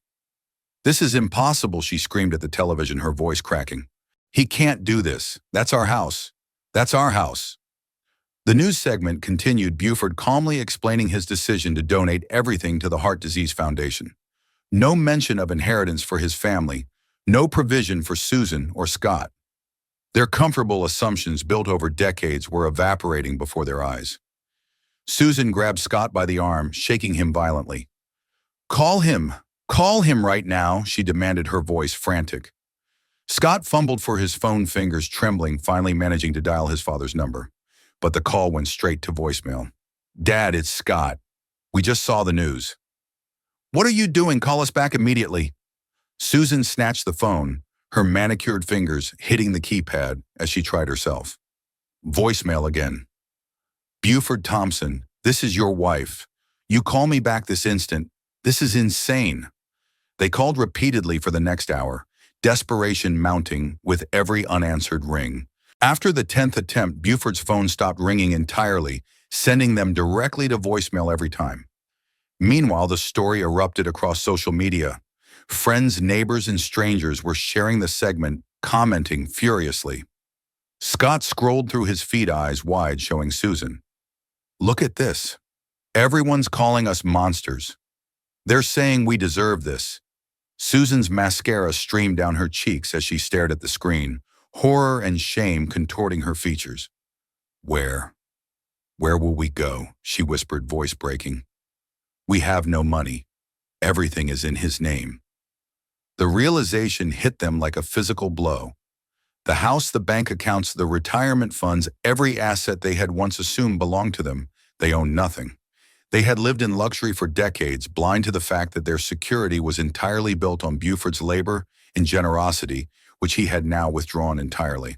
"This is impossible," she screamed at the television, her voice cracking. "He can't do this. That's our house. That's our house." The news segment continued, Buford calmly explaining his decision to donate everything to the Heart Disease Foundation. No mention of inheritance for his family, no provision for Susan or Scott. Their comfortable assumptions built over decades were evaporating before their eyes. Susan grabbed Scott by the arm, shaking him violently. Call him right now," she demanded, her voice frantic. Scott fumbled for his phone, fingers trembling, finally managing to dial his father's number. But the call went straight to voicemail. "Dad, it's Scott. We just saw the news." "What are you doing? Call us back immediately." Susan snatched the phone, her manicured fingers hitting the keypad as she tried herself. Voicemail again. "Buford Thompson, this is your wife. You call me back this instant. This is insane." They called repeatedly for the next hour, desperation mounting with every unanswered ring. After the 10th attempt, Buford's phone stopped ringing entirely, sending them directly to voicemail every time. Meanwhile, the story erupted across social media. Friends, neighbors, and strangers were sharing the segment, commenting furiously. Scott scrolled through his feed, eyes wide, showing Susan. "Look at this. Everyone's calling us monsters. They're saying we deserve this." Susan's mascara streamed down her cheeks as she stared at the screen, horror and shame contorting her features. Where will we go?" she whispered, voice breaking. "We have no money. Everything is in his name." The realization hit them like a physical blow. The house, the bank accounts, the retirement funds, every asset they had once assumed belonged to them, they owned nothing. They had lived in luxury for decades, blind to the fact that their security was entirely built on Buford's labor and generosity, which he had now withdrawn entirely.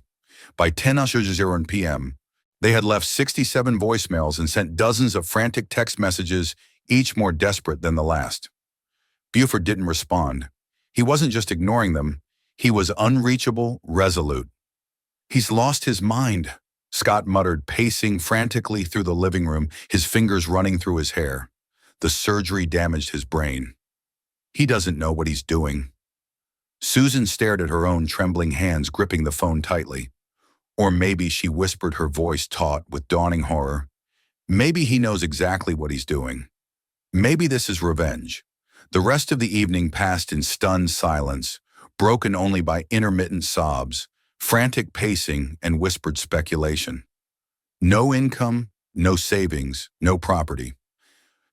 By 10:00 p.m., they had left 67 voicemails and sent dozens of frantic text messages, each more desperate than the last. Buford didn't respond. He wasn't just ignoring them. He was unreachable, resolute. "He's lost his mind," Scott muttered, pacing frantically through the living room, his fingers running through his hair. The surgery damaged his brain. "He doesn't know what he's doing." Susan stared at her own trembling hands, gripping the phone tightly. Or maybe, she whispered, her voice taut with dawning horror, maybe he knows exactly what he's doing. Maybe this is revenge. The rest of the evening passed in stunned silence, broken only by intermittent sobs, frantic pacing, and whispered speculation. No income, no savings, no property.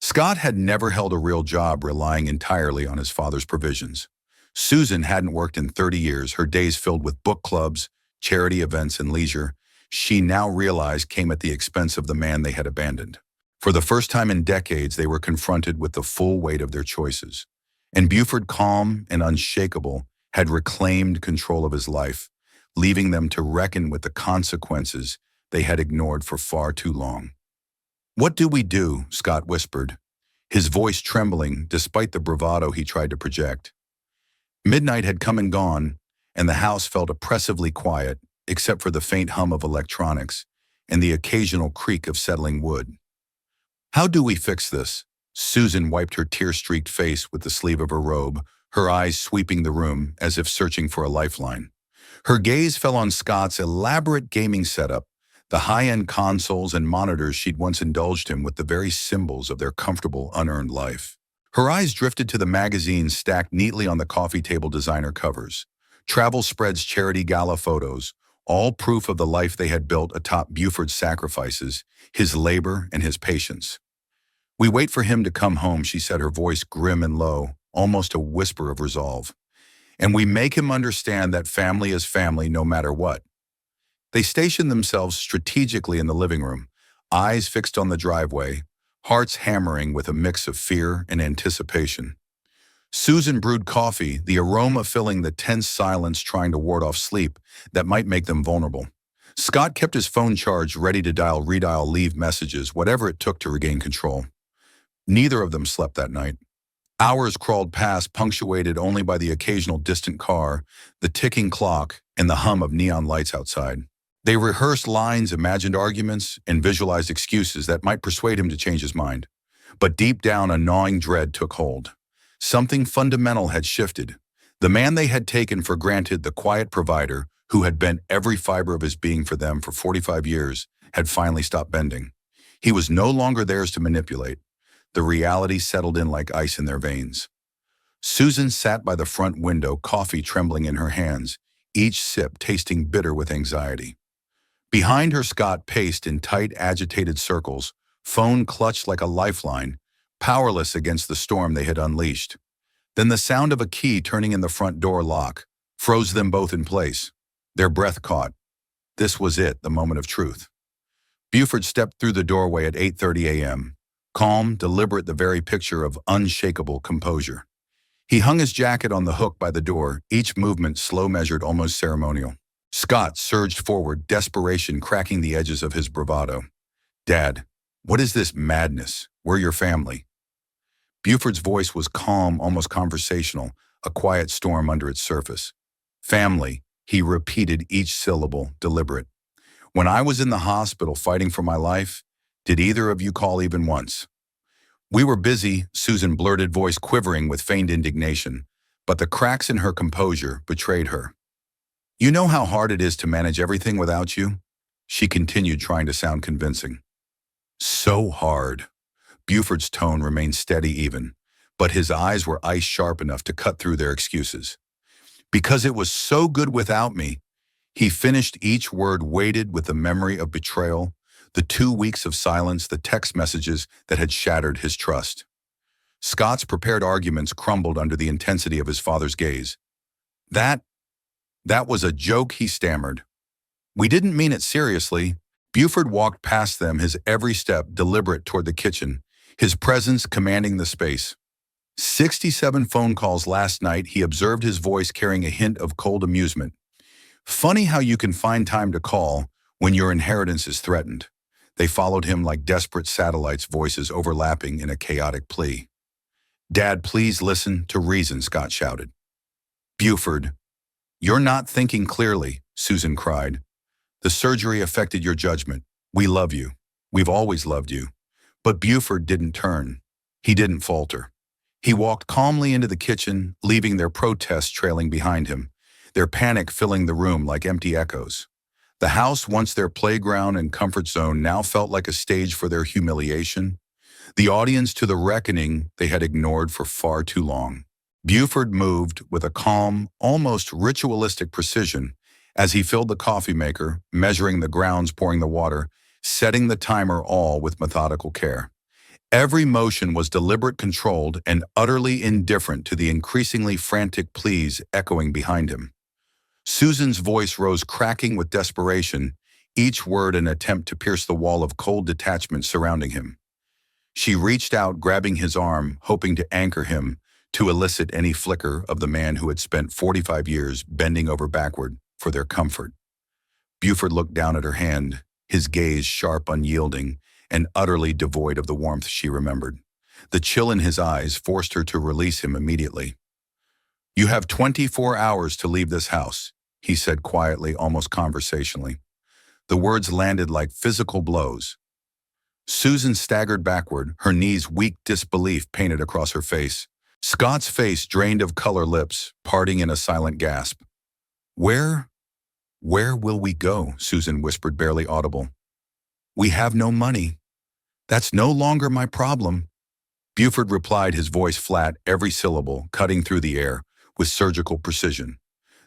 Scott had never held a real job, relying entirely on his father's provisions. Susan hadn't worked in 30 years, her days filled with book clubs, charity events, and leisure. She now realized came at the expense of the man they had abandoned. For the first time in decades, they were confronted with the full weight of their choices. And Buford, calm and unshakable, had reclaimed control of his life, leaving them to reckon with the consequences they had ignored for far too long. "What do we do?" Scott whispered, his voice trembling despite the bravado he tried to project. Midnight had come and gone, and the house felt oppressively quiet, except for the faint hum of electronics and the occasional creak of settling wood. "How do we fix this?" Susan wiped her tear-streaked face with the sleeve of her robe, her eyes sweeping the room as if searching for a lifeline. Her gaze fell on Scott's elaborate gaming setup, the high-end consoles and monitors she'd once indulged him with, the very symbols of their comfortable, unearned life. Her eyes drifted to the magazines stacked neatly on the coffee table designer covers. Travel spreads, charity gala photos, all proof of the life they had built atop Buford's sacrifices, his labor and his patience. "We wait for him to come home," she said, her voice grim and low, almost a whisper of resolve. "And we make him understand that family is family no matter what." They stationed themselves strategically in the living room, eyes fixed on the driveway, hearts hammering with a mix of fear and anticipation. Susan brewed coffee, the aroma filling the tense silence, trying to ward off sleep that might make them vulnerable. Scott kept his phone charged, ready to dial, redial, leave messages, whatever it took to regain control. Neither of them slept that night. Hours crawled past, punctuated only by the occasional distant car, the ticking clock, and the hum of neon lights outside. They rehearsed lines, imagined arguments, and visualized excuses that might persuade him to change his mind. But deep down, a gnawing dread took hold. Something fundamental had shifted. The man they had taken for granted, the quiet provider who had bent every fiber of his being for them for 45 years, had finally stopped bending. He was no longer theirs to manipulate. The reality settled in like ice in their veins. Susan sat by the front window, coffee trembling in her hands, each sip tasting bitter with anxiety. Behind her, Scott paced in tight, agitated circles, phone clutched like a lifeline, powerless against the storm they had unleashed. Then the sound of a key turning in the front door lock froze them both in place. Their breath caught. This was it, the moment of truth. Buford stepped through the doorway at 8:30 a.m., calm, deliberate, the very picture of unshakable composure. He hung his jacket on the hook by the door, each movement slow, measured, almost ceremonial. Scott surged forward, desperation cracking the edges of his bravado. "Dad, what is this madness? We're your family." Buford's voice was calm, almost conversational, a quiet storm under its surface. "Family," he repeated, each syllable deliberate. "When I was in the hospital fighting for my life, did either of you call even once?" "We were busy," Susan blurted, voice quivering with feigned indignation, but the cracks in her composure betrayed her. "You know how hard it is to manage everything without you?" she continued, trying to sound convincing. "So hard." Buford's tone remained steady even, but his eyes were ice sharp enough to cut through their excuses. "Because it was so good without me." He finished each word weighted with the memory of betrayal, the 2 weeks of silence, the text messages that had shattered his trust. Scott's prepared arguments crumbled under the intensity of his father's gaze. That was a joke," he stammered. "We didn't mean it seriously." Buford walked past them, his every step deliberate, toward the kitchen, his presence commanding the space. 67 phone calls last night, he observed, his voice carrying a hint of cold amusement. "Funny how you can find time to call when your inheritance is threatened." They followed him like desperate satellites, voices overlapping in a chaotic plea. "Dad, please listen to reason," Scott shouted. "Buford, you're not thinking clearly," Susan cried. "The surgery affected your judgment. We love you. We've always loved you." But Buford didn't turn. He didn't falter. He walked calmly into the kitchen, leaving their protests trailing behind him, their panic filling the room like empty echoes. The house, once their playground and comfort zone, now felt like a stage for their humiliation, the audience to the reckoning they had ignored for far too long. Buford moved with a calm, almost ritualistic precision as he filled the coffee maker, measuring the grounds, pouring the water, setting the timer, all with methodical care. Every motion was deliberate, controlled, and utterly indifferent to the increasingly frantic pleas echoing behind him. Susan's voice rose, cracking with desperation, each word an attempt to pierce the wall of cold detachment surrounding him. She reached out, grabbing his arm, hoping to anchor him, to elicit any flicker of the man who had spent 45 years bending over backward for their comfort. Buford looked down at her hand, his gaze sharp, unyielding, and utterly devoid of the warmth she remembered. The chill in his eyes forced her to release him immediately. "You have 24 hours to leave this house," he said quietly, almost conversationally. The words landed like physical blows. Susan staggered backward, her knees weak, disbelief painted across her face. Scott's face drained of color, lips parting in a silent gasp. Where, where will we go? Susan whispered, barely audible. We have no money. That's no longer my problem. Buford replied, his voice flat, every syllable cutting through the air with surgical precision.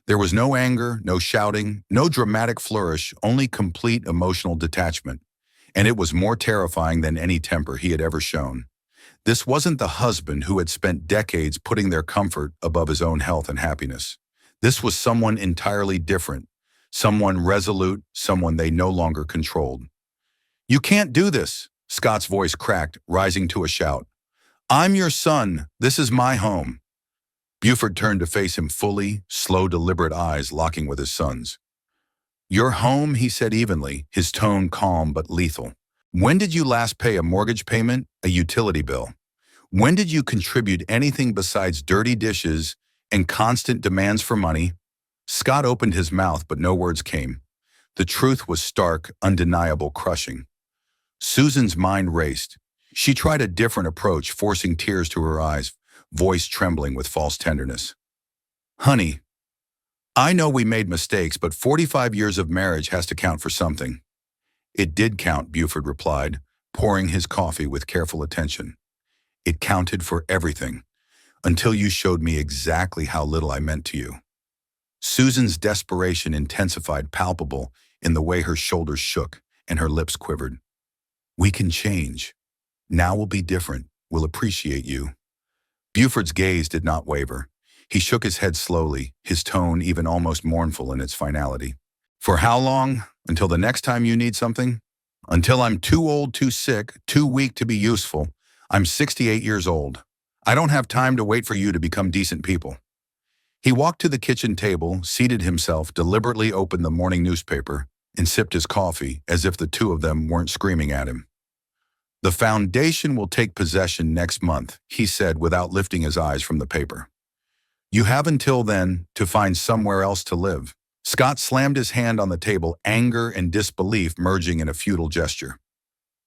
There was no anger, no shouting, no dramatic flourish, only complete emotional detachment. And it was more terrifying than any temper he had ever shown. This wasn't the husband who had spent decades putting their comfort above his own health and happiness. This was someone entirely different, someone resolute, someone they no longer controlled. You can't do this, Scott's voice cracked, rising to a shout. I'm your son. This is my home. Buford turned to face him fully, slow, deliberate eyes locking with his son's. Your home, he said evenly, his tone calm but lethal. When did you last pay a mortgage payment, a utility bill? When did you contribute anything besides dirty dishes and constant demands for money? Scott opened his mouth, but no words came. The truth was stark, undeniable, crushing. Susan's mind raced. She tried a different approach, forcing tears to her eyes, voice trembling with false tenderness. Honey, I know we made mistakes, but 45 years of marriage has to count for something. It did count, Buford replied, pouring his coffee with careful attention. It counted for everything, until you showed me exactly how little I meant to you. Susan's desperation intensified, palpable in the way her shoulders shook and her lips quivered. We can change. Now will be different. We'll appreciate you. Buford's gaze did not waver. He shook his head slowly, his tone even almost mournful in its finality. For how long? Until the next time you need something? Until I'm too old, too sick, too weak to be useful. I'm 68 years old. I don't have time to wait for you to become decent people. He walked to the kitchen table, seated himself, deliberately opened the morning newspaper, and sipped his coffee as if the two of them weren't screaming at him. The foundation will take possession next month, he said without lifting his eyes from the paper. You have until then to find somewhere else to live. Scott slammed his hand on the table, anger and disbelief merging in a futile gesture.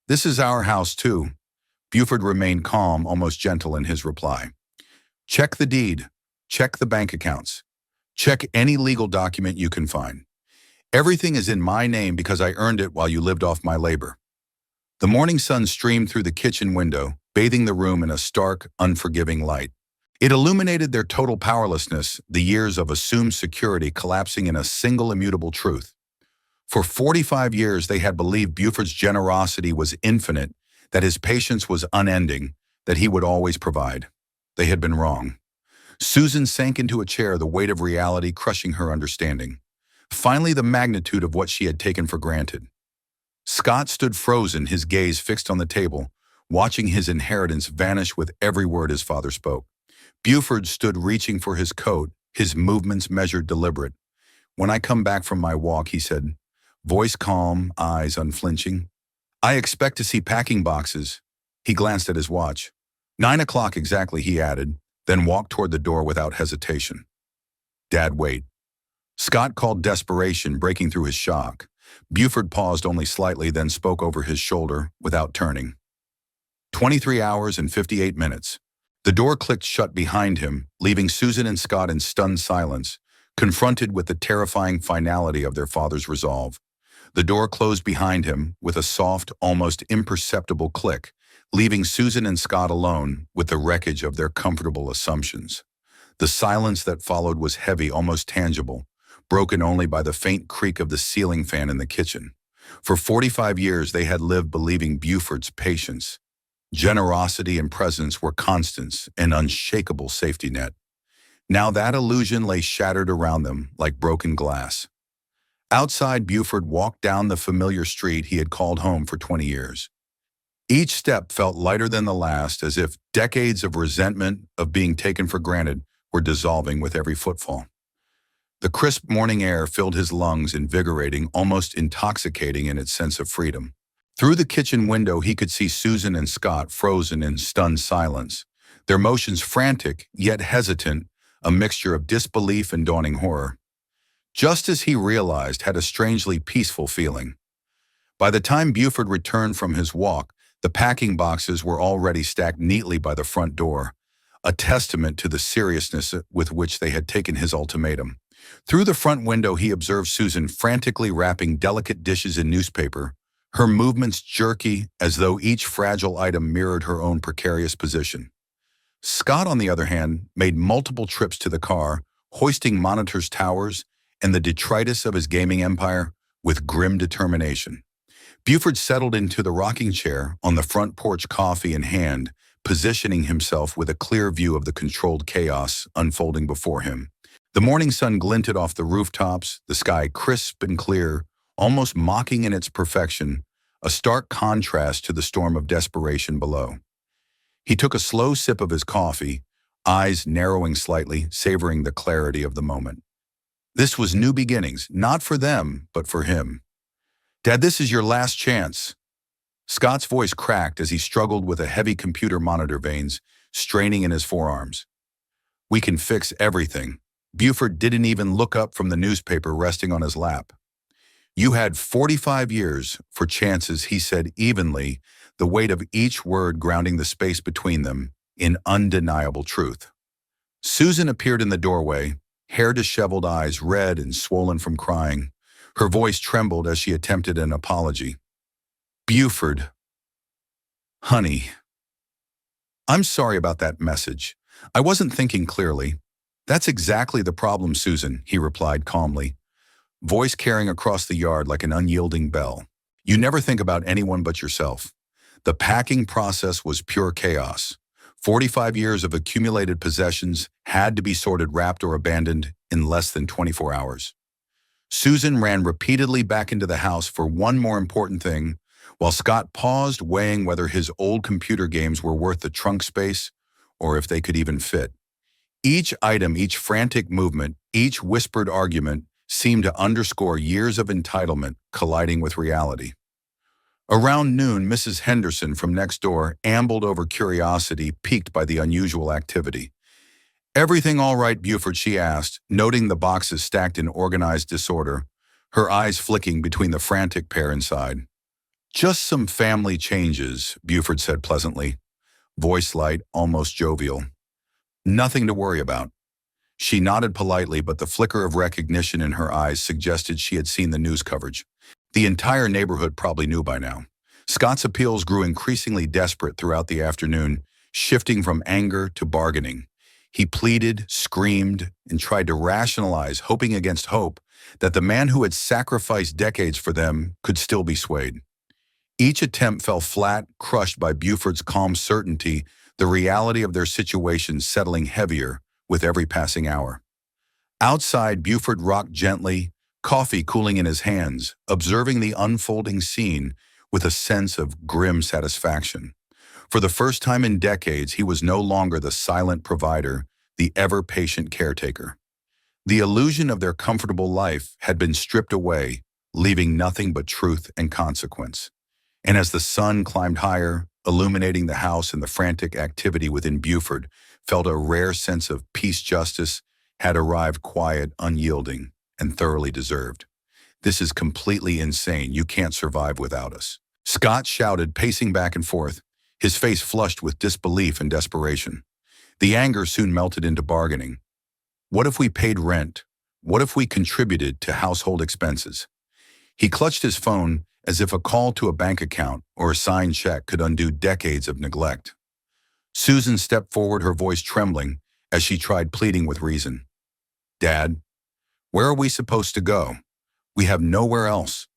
This is our house too. Buford remained calm, almost gentle in his reply. Check the deed. Check the bank accounts. Check any legal document you can find. Everything is in my name because I earned it while you lived off my labor. The morning sun streamed through the kitchen window, bathing the room in a stark, unforgiving light. It illuminated their total powerlessness, the years of assumed security collapsing in a single immutable truth. For 45 years, they had believed Buford's generosity was infinite, that his patience was unending, that he would always provide. They had been wrong. Susan sank into a chair, the weight of reality crushing her understanding. Finally, the magnitude of what she had taken for granted. Scott stood frozen, his gaze fixed on the table, watching his inheritance vanish with every word his father spoke. Buford stood reaching for his coat, his movements measured, deliberate. When I come back from my walk, he said, voice calm, eyes unflinching. I expect to see packing boxes. He glanced at his watch. 9 o'clock exactly, he added, then walked toward the door without hesitation. Dad, wait. Scott called desperation, breaking through his shock. Buford paused only slightly, then spoke over his shoulder without turning. 23 hours and 58 minutes. The door clicked shut behind him, leaving Susan and Scott in stunned silence, confronted with the terrifying finality of their father's resolve. The door closed behind him with a soft, almost imperceptible click, leaving Susan and Scott alone with the wreckage of their comfortable assumptions. The silence that followed was heavy, almost tangible, broken only by the faint creak of the ceiling fan in the kitchen. For 45 years, they had lived believing Buford's patience, generosity, and presence were constants, an unshakable safety net. Now that illusion lay shattered around them like broken glass. Outside, Buford walked down the familiar street he had called home for 20 years. Each step felt lighter than the last, as if decades of resentment, of being taken for granted, were dissolving with every footfall. The crisp morning air filled his lungs, invigorating, almost intoxicating in its sense of freedom. Through the kitchen window, he could see Susan and Scott frozen in stunned silence, their motions frantic, yet hesitant, a mixture of disbelief and dawning horror. Just as he realized, had a strangely peaceful feeling. By the time Buford returned from his walk, the packing boxes were already stacked neatly by the front door, a testament to the seriousness with which they had taken his ultimatum. Through the front window, he observed Susan frantically wrapping delicate dishes in newspaper, her movements jerky as though each fragile item mirrored her own precarious position. Scott, on the other hand, made multiple trips to the car, hoisting monitors towers and the detritus of his gaming empire with grim determination. Buford settled into the rocking chair on the front porch, coffee in hand, positioning himself with a clear view of the controlled chaos unfolding before him. The morning sun glinted off the rooftops, the sky crisp and clear, almost mocking in its perfection, a stark contrast to the storm of desperation below. He took a slow sip of his coffee, eyes narrowing slightly, savoring the clarity of the moment. This was new beginnings, not for them, but for him. "Dad, this is your last chance." Scott's voice cracked as he struggled with a heavy computer monitor veins straining in his forearms. "We can fix everything." Buford didn't even look up from the newspaper resting on his lap. "You had 45 years for chances," he said evenly, the weight of each word grounding the space between them in undeniable truth. Susan appeared in the doorway, hair disheveled, eyes red and swollen from crying. Her voice trembled as she attempted an apology. "Buford, honey, I'm sorry about that message. I wasn't thinking clearly." "That's exactly the problem, Susan," he replied calmly, voice carrying across the yard like an unyielding bell. "You never think about anyone but yourself." The packing process was pure chaos. 45 years of accumulated possessions had to be sorted, wrapped, or abandoned in less than 24 hours. Susan ran repeatedly back into the house for one more important thing, while Scott paused, weighing whether his old computer games were worth the trunk space or if they could even fit. Each item, each frantic movement, each whispered argument seemed to underscore years of entitlement colliding with reality. Around noon, Mrs. Henderson from next door ambled over, curiosity piqued by the unusual activity. "Everything all right, Buford?" she asked, noting the boxes stacked in organized disorder, her eyes flicking between the frantic pair inside. "Just some family changes," Buford said pleasantly, voice light, almost jovial. "Nothing to worry about." She nodded politely, but the flicker of recognition in her eyes suggested she had seen the news coverage. The entire neighborhood probably knew by now. Scott's appeals grew increasingly desperate throughout the afternoon, shifting from anger to bargaining. He pleaded, screamed, and tried to rationalize, hoping against hope, that the man who had sacrificed decades for them could still be swayed. Each attempt fell flat, crushed by Buford's calm certainty, the reality of their situation settling heavier with every passing hour. Outside, Buford rocked gently, coffee cooling in his hands, observing the unfolding scene with a sense of grim satisfaction. For the first time in decades, he was no longer the silent provider, the ever-patient caretaker. The illusion of their comfortable life had been stripped away, leaving nothing but truth and consequence. And as the sun climbed higher, illuminating the house, and the frantic activity within Buford felt a rare sense of peace, justice had arrived, quiet, unyielding, and thoroughly deserved. "This is completely insane. You can't survive without us," Scott shouted, pacing back and forth, his face flushed with disbelief and desperation. The anger soon melted into bargaining. "What if we paid rent? What if we contributed to household expenses?" He clutched his phone as if a call to a bank account or a signed check could undo decades of neglect. Susan stepped forward, her voice trembling as she tried pleading with reason. "Dad, where are we supposed to go? We have nowhere else."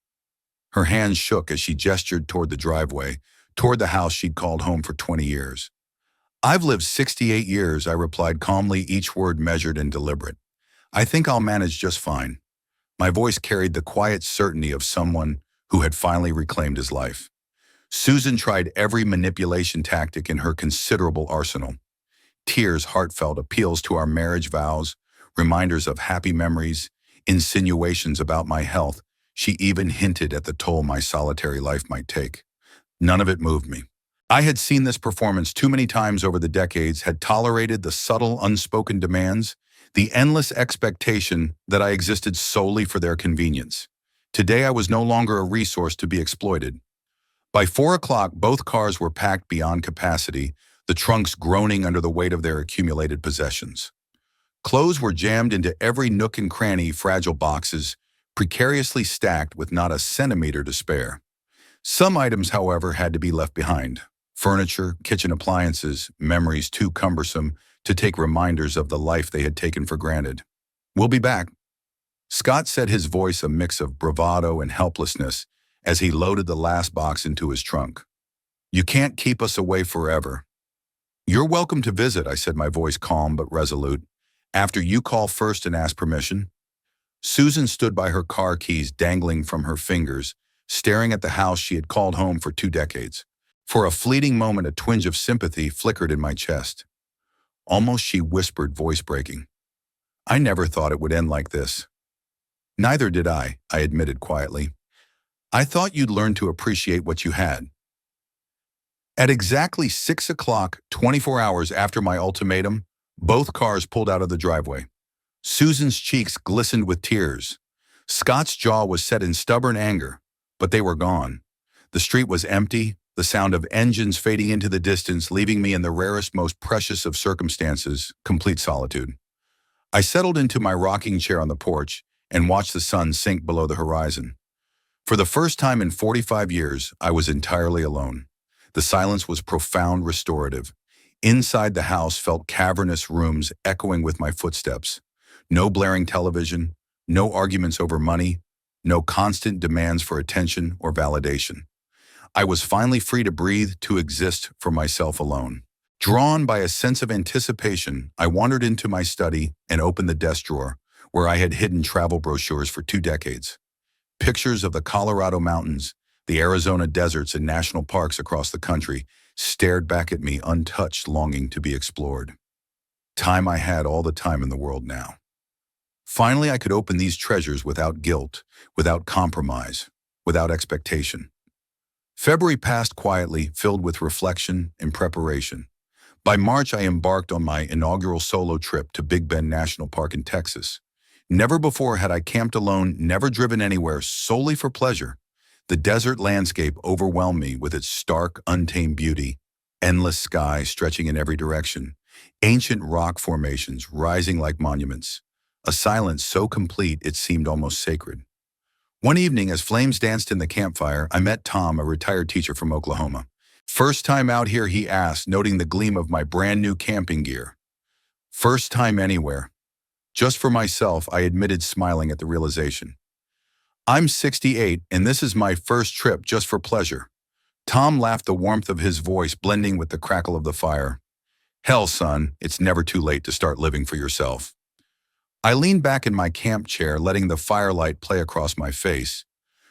Her hands shook as she gestured toward the driveway, toward the house she'd called home for 20 years. "I've lived 68 years, I replied calmly, each word measured and deliberate. "I think I'll manage just fine." My voice carried the quiet certainty of someone who had finally reclaimed his life. Susan tried every manipulation tactic in her considerable arsenal. Tears, heartfelt appeals to our marriage vows, reminders of happy memories, insinuations about my health. She even hinted at the toll my solitary life might take. None of it moved me. I had seen this performance too many times over the decades, had tolerated the subtle, unspoken demands, the endless expectation that I existed solely for their convenience. Today I was no longer a resource to be exploited. By 4 o'clock, both cars were packed beyond capacity, the the trunks groaning under the weight of their accumulated possessions. Clothes were jammed into every nook and cranny, fragile boxes, precariously stacked with not a centimeter to spare. Some items, however, had to be left behind. Furniture, kitchen appliances, memories too cumbersome to take reminders of the life they had taken for granted. "We'll be back," Scott said, his voice a mix of bravado and helplessness as he loaded the last box into his trunk. "You can't keep us away forever." "You're welcome to visit," I said, my voice calm but resolute. "After you call first and ask permission." Susan stood by her car keys dangling from her fingers, staring at the house she had called home for 2 decades. For a fleeting moment, a twinge of sympathy flickered in my chest. Almost she whispered, voice breaking, "I never thought it would end like this." "Neither did I admitted quietly. "I thought you'd learn to appreciate what you had." At exactly 6 o'clock, 24 hours after my ultimatum, both cars pulled out of the driveway. Susan's cheeks glistened with tears. Scott's jaw was set in stubborn anger, but they were gone. The street was empty, the sound of engines fading into the distance, leaving me in the rarest, most precious of circumstances, complete solitude. I settled into my rocking chair on the porch and watched the sun sink below the horizon. For the first time in 45 years, I was entirely alone. The silence was profound, restorative. Inside the house felt cavernous rooms echoing with my footsteps. No blaring television, no arguments over money, no constant demands for attention or validation. I was finally free to breathe, to exist for myself alone. Drawn by a sense of anticipation, I wandered into my study and opened the desk drawer, where I had hidden travel brochures for 2 decades. Pictures of the Colorado mountains, the Arizona deserts, and national parks across the country stared back at me, untouched, longing to be explored. Time I had all the time in the world now. Finally, I could open these treasures without guilt, without compromise, without expectation. February passed quietly, filled with reflection and preparation. By March, I embarked on my inaugural solo trip to Big Bend National Park in Texas. Never before had I camped alone, never driven anywhere solely for pleasure. The desert landscape overwhelmed me with its stark, untamed beauty, endless sky stretching in every direction, ancient rock formations rising like monuments, a silence so complete it seemed almost sacred. One evening, as flames danced in the campfire, I met Tom, a retired teacher from Oklahoma. "First time out here?" he asked, noting the gleam of my brand new camping gear. "First time anywhere." Just for myself, I admitted, smiling at the realization. "I'm 68, and this is my first trip just for pleasure." Tom laughed, the warmth of his voice blending with the crackle of the fire. "Hell, son, it's never too late to start living for yourself." I leaned back in my camp chair, letting the firelight play across my face.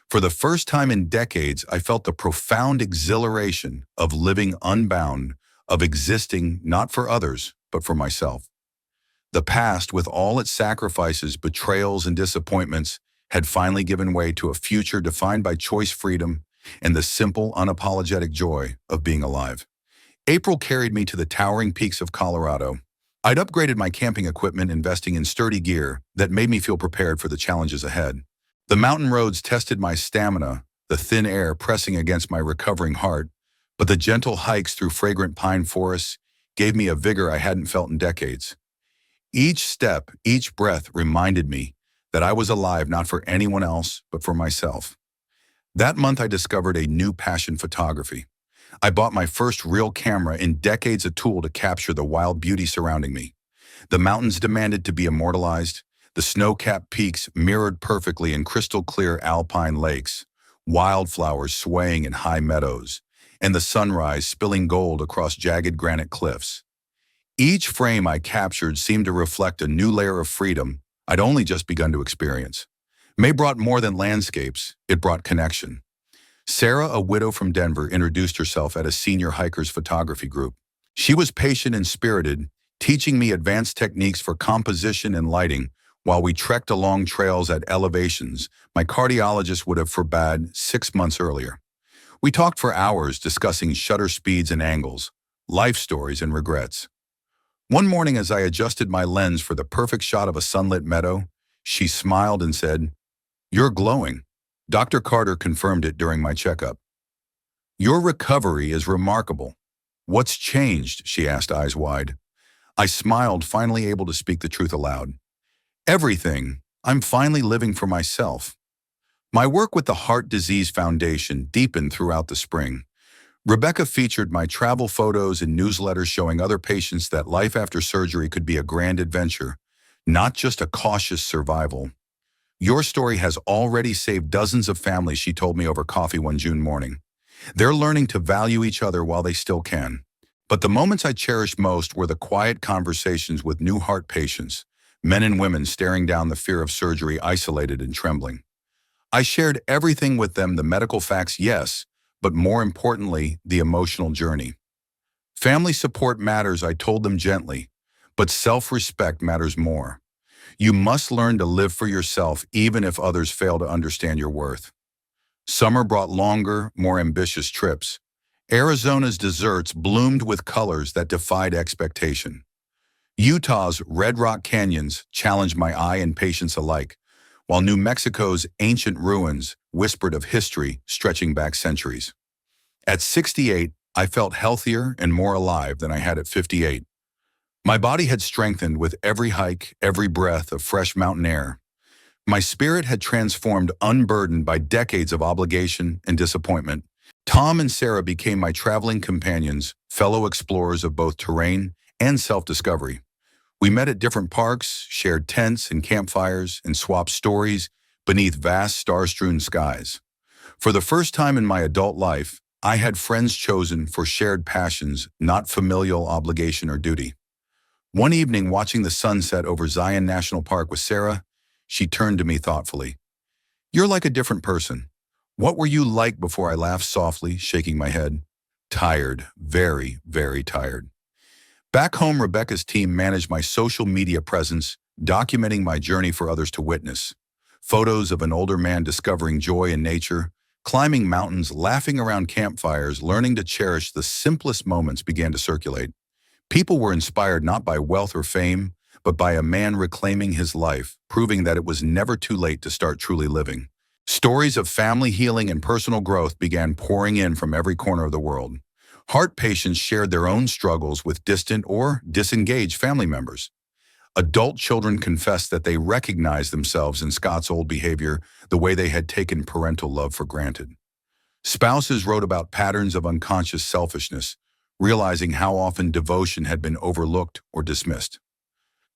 For the first time in decades, I felt the profound exhilaration of living unbound, of existing not for others, but for myself. The past, with all its sacrifices, betrayals, and disappointments, had finally given way to a future defined by choice, freedom, and the simple, unapologetic joy of being alive. April carried me to the towering peaks of Colorado. I'd upgraded my camping equipment, investing in sturdy gear that made me feel prepared for the challenges ahead. The mountain roads tested my stamina, the thin air pressing against my recovering heart, but the gentle hikes through fragrant pine forests gave me a vigor I hadn't felt in decades. Each step, each breath reminded me that I was alive not for anyone else, but for myself. That month, I discovered a new passion: photography. I bought my first real camera in decades, a tool to capture the wild beauty surrounding me. The mountains demanded to be immortalized, the snow-capped peaks mirrored perfectly in crystal-clear alpine lakes, wildflowers swaying in high meadows, and the sunrise spilling gold across jagged granite cliffs. Each frame I captured seemed to reflect a new layer of freedom I'd only just begun to experience. May brought more than landscapes, it brought connection. Sarah, a widow from Denver, introduced herself at a senior hikers photography group. She was patient and spirited, teaching me advanced techniques for composition and lighting while we trekked along trails at elevations my cardiologist would have forbade 6 months earlier. We talked for hours, discussing shutter speeds and angles, life stories and regrets. One morning, as I adjusted my lens for the perfect shot of a sunlit meadow, she smiled and said, "You're glowing." Dr. Carter confirmed it during my checkup. "Your recovery is remarkable." What's changed? She asked, eyes wide. I smiled, finally able to speak the truth aloud. Everything. I'm finally living for myself. My work with the Heart Disease Foundation deepened throughout the spring. Rebecca featured my travel photos and newsletters showing other patients that life after surgery could be a grand adventure, not just a cautious survival. Your story has already saved dozens of families, she told me over coffee one June morning. They're learning to value each other while they still can. But the moments I cherished most were the quiet conversations with new heart patients, men and women staring down the fear of surgery, isolated and trembling. I shared everything with them, the medical facts, yes, but more importantly, the emotional journey. Family support matters, I told them gently, but self-respect matters more. You must learn to live for yourself even if others fail to understand your worth. Summer brought longer, more ambitious trips. Arizona's deserts bloomed with colors that defied expectation. Utah's Red Rock Canyons challenged my eye and patience alike, while New Mexico's ancient ruins whispered of history stretching back centuries. At 68, I felt healthier and more alive than I had at 58. My body had strengthened with every hike, every breath of fresh mountain air. My spirit had transformed, unburdened by decades of obligation and disappointment. Tom and Sarah became my traveling companions, fellow explorers of both terrain and self-discovery. We met at different parks, shared tents and campfires, and swapped stories beneath vast star-strewn skies. For the first time in my adult life, I had friends chosen for shared passions, not familial obligation or duty. One evening, watching the sunset over Zion National Park with Sarah, she turned to me thoughtfully. "You're like a different person. What were you like before?" I laughed softly, shaking my head. Tired, very, very tired. Back home, Rebecca's team managed my social media presence, documenting my journey for others to witness. Photos of an older man discovering joy in nature, climbing mountains, laughing around campfires, learning to cherish the simplest moments began to circulate. People were inspired not by wealth or fame, but by a man reclaiming his life, proving that it was never too late to start truly living. Stories of family healing and personal growth began pouring in from every corner of the world. Heart patients shared their own struggles with distant or disengaged family members. Adult children confessed that they recognized themselves in Scott's old behavior, the way they had taken parental love for granted. Spouses wrote about patterns of unconscious selfishness, realizing how often devotion had been overlooked or dismissed.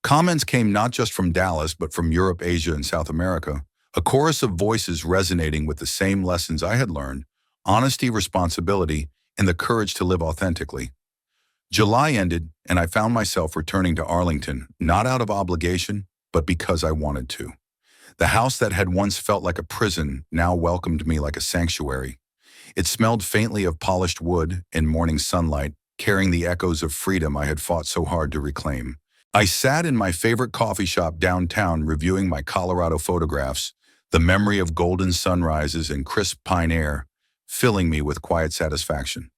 Comments came not just from Dallas, but from Europe, Asia, and South America, a chorus of voices resonating with the same lessons I had learned: honesty, responsibility, and the courage to live authentically. July ended, and I found myself returning to Arlington, not out of obligation, but because I wanted to. The house that had once felt like a prison now welcomed me like a sanctuary. It smelled faintly of polished wood and morning sunlight, carrying the echoes of freedom I had fought so hard to reclaim. I sat in my favorite coffee shop downtown reviewing my Colorado photographs, the memory of golden sunrises and crisp pine air filling me with quiet satisfaction.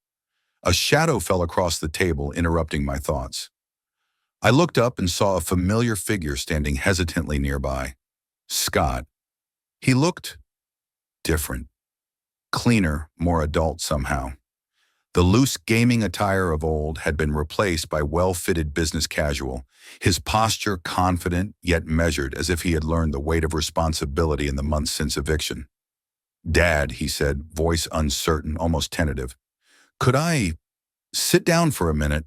A shadow fell across the table, interrupting my thoughts. I looked up and saw a familiar figure standing hesitantly nearby. Scott. He looked different, cleaner, more adult somehow. The loose gaming attire of old had been replaced by well-fitted business casual, his posture confident yet measured, as if he had learned the weight of responsibility in the months since eviction. "Dad," he said, voice uncertain, almost tentative. "Could I sit down for a minute?"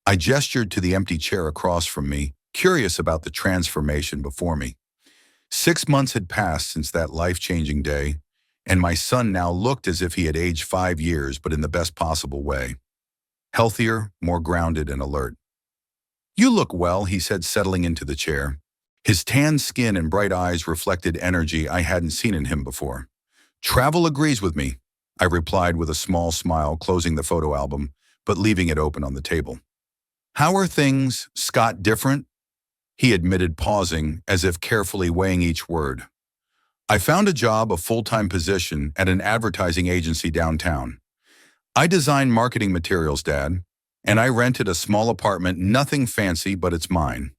I gestured to the empty chair across from me, curious about the transformation before me. 6 months had passed since that life-changing day, and my son now looked as if he had aged 5 years, but in the best possible way. Healthier, more grounded and alert. "You look well," he said, settling into the chair. His tan skin and bright eyes reflected energy I hadn't seen in him before. "Travel agrees with me," I replied with a small smile, closing the photo album, but leaving it open on the table. "How are things, Scott, different?" he admitted, pausing, as if carefully weighing each word. "I found a job, a full-time position, at an advertising agency downtown. I design marketing materials, Dad, and I rented a small apartment, nothing fancy, but it's mine.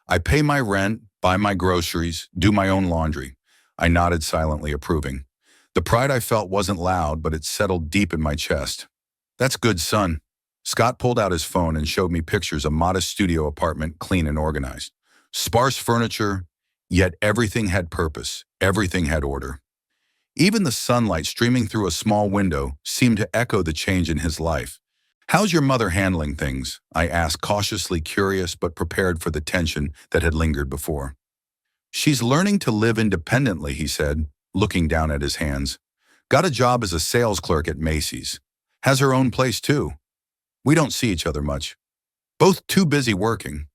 I pay my rent, buy my groceries, do my own laundry." I nodded silently, approving. The pride I felt wasn't loud, but it settled deep in my chest. "That's good, son." Scott pulled out his phone and showed me pictures of a modest studio apartment, clean and organized. Sparse furniture, yet everything had purpose, everything had order. Even the sunlight streaming through a small window seemed to echo the change in his life. "How's your mother handling things?" I asked, cautiously curious but prepared for the tension that had lingered before. "She's learning to live independently," he said, looking down at his hands. "Got a job as a sales clerk at Macy's. Has her own place too. We don't see each other much. Both too busy working."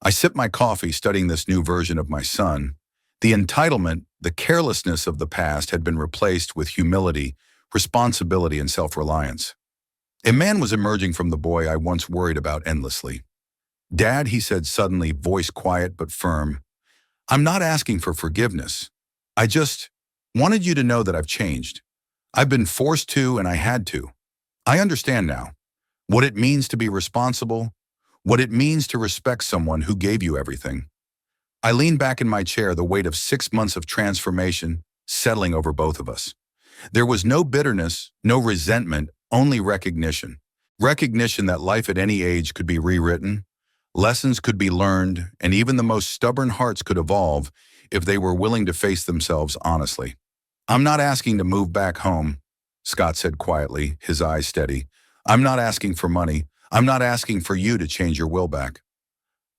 I sipped my coffee studying this new version of my son. The entitlement, the carelessness of the past had been replaced with humility, responsibility, and self-reliance. A man was emerging from the boy I once worried about endlessly. "Dad," he said suddenly, voice quiet but firm, "I'm not asking for forgiveness. I just wanted you to know that I've changed. I've been forced to and I had to. I understand now what it means to be responsible, what it means to respect someone who gave you everything." I leaned back in my chair, the weight of 6 months of transformation settling over both of us. There was no bitterness, no resentment, only recognition. Recognition that life at any age could be rewritten, lessons could be learned, and even the most stubborn hearts could evolve if they were willing to face themselves honestly. "I'm not asking to move back home," Scott said quietly, his eyes steady. "I'm not asking for money. I'm not asking for you to change your will back."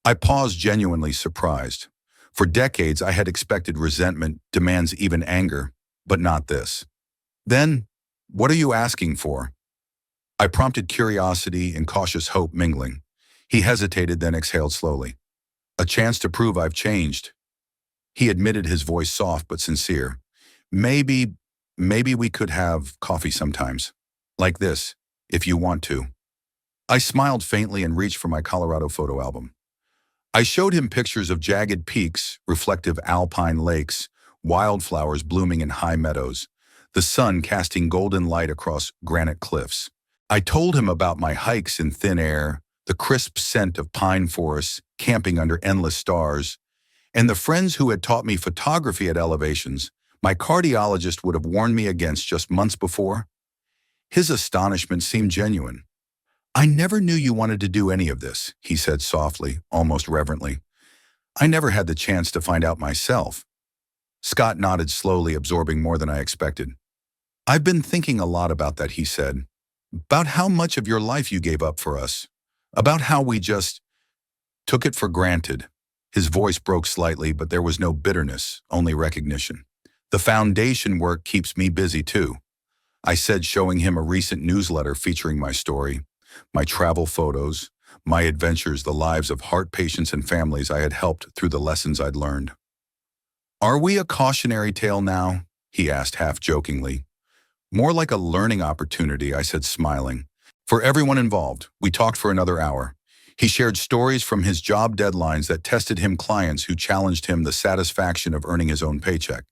I paused, genuinely surprised. For decades, I had expected resentment, demands, even anger, but not this. "Then, what are you asking for?" I prompted, curiosity and cautious hope mingling. He hesitated, then exhaled slowly. "A chance to prove I've changed." He admitted, his voice soft but sincere. Maybe, maybe we could have coffee sometimes. Like this, if you want to." I smiled faintly and reached for my Colorado photo album. I showed him pictures of jagged peaks, reflective alpine lakes, wildflowers blooming in high meadows, the sun casting golden light across granite cliffs. I told him about my hikes in thin air, the crisp scent of pine forests, camping under endless stars, and the friends who had taught me photography at elevations my cardiologist would have warned me against just months before. His astonishment seemed genuine. "I never knew you wanted to do any of this," he said softly, almost reverently. "I never had the chance to find out myself." Scott nodded slowly, absorbing more than I expected. "I've been thinking a lot about that," he said. "About how much of your life you gave up for us. About how we just took it for granted." His voice broke slightly, but there was no bitterness, only recognition. "The foundation work keeps me busy too," I said, showing him a recent newsletter featuring my story, my travel photos, my adventures, the lives of heart patients and families I had helped through the lessons I'd learned. "Are we a cautionary tale now?" he asked half jokingly. "More like a learning opportunity," I said, smiling. "For everyone involved." We talked for another hour. He shared stories from his job deadlines that tested him, clients who challenged him, the satisfaction of earning his own paycheck.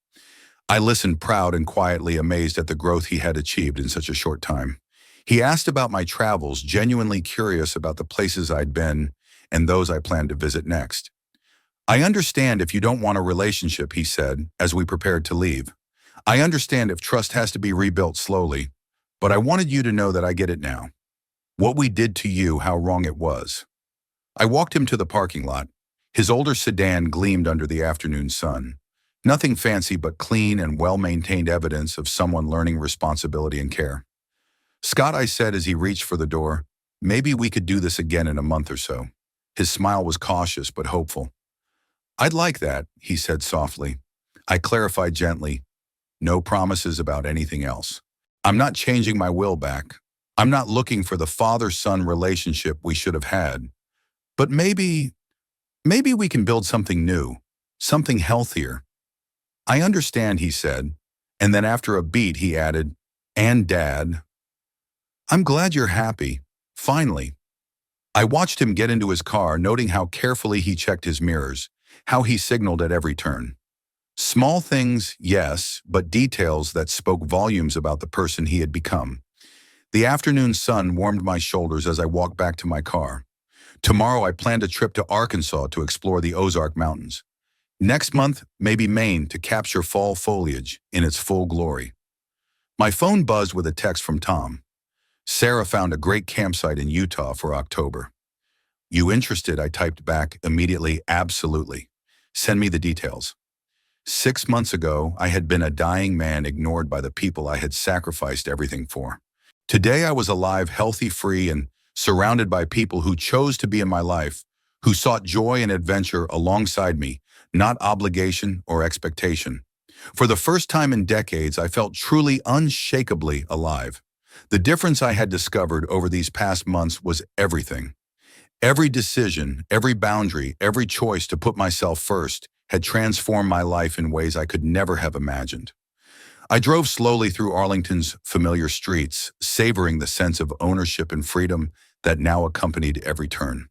I listened, proud and quietly amazed at the growth he had achieved in such a short time. He asked about my travels, genuinely curious about the places I'd been and those I planned to visit next. "I understand if you don't want a relationship," he said, as we prepared to leave. "I understand if trust has to be rebuilt slowly, but I wanted you to know that I get it now. What we did to you, how wrong it was." I walked him to the parking lot. His older sedan gleamed under the afternoon sun. Nothing fancy, but clean and well-maintained evidence of someone learning responsibility and care. "Scott," I said as he reached for the door, "maybe we could do this again in a month or so." His smile was cautious but hopeful. "I'd like that," he said softly. I clarified gently, "No promises about anything else. I'm not changing my will back. I'm not looking for the father-son relationship we should have had. But maybe we can build something new, something healthier." "I understand," he said, and then after a beat he added, "And Dad, I'm glad you're happy, finally." I watched him get into his car, noting how carefully he checked his mirrors, how he signaled at every turn. Small things, yes, but details that spoke volumes about the person he had become. The afternoon sun warmed my shoulders as I walked back to my car. Tomorrow I planned a trip to Arkansas to explore the Ozark Mountains. Next month, maybe Maine to capture fall foliage in its full glory. My phone buzzed with a text from Tom. Sarah found a great campsite in Utah for October. You interested? I typed back immediately, absolutely. Send me the details. 6 months ago, I had been a dying man ignored by the people I had sacrificed everything for. Today I was alive, healthy, free, and surrounded by people who chose to be in my life, who sought joy and adventure alongside me, not obligation or expectation. For the first time in decades, I felt truly unshakably alive. The difference I had discovered over these past months was everything. Every decision, every boundary, every choice to put myself first had transformed my life in ways I could never have imagined. I drove slowly through Arlington's familiar streets, savoring the sense of ownership and freedom that now accompanied every turn.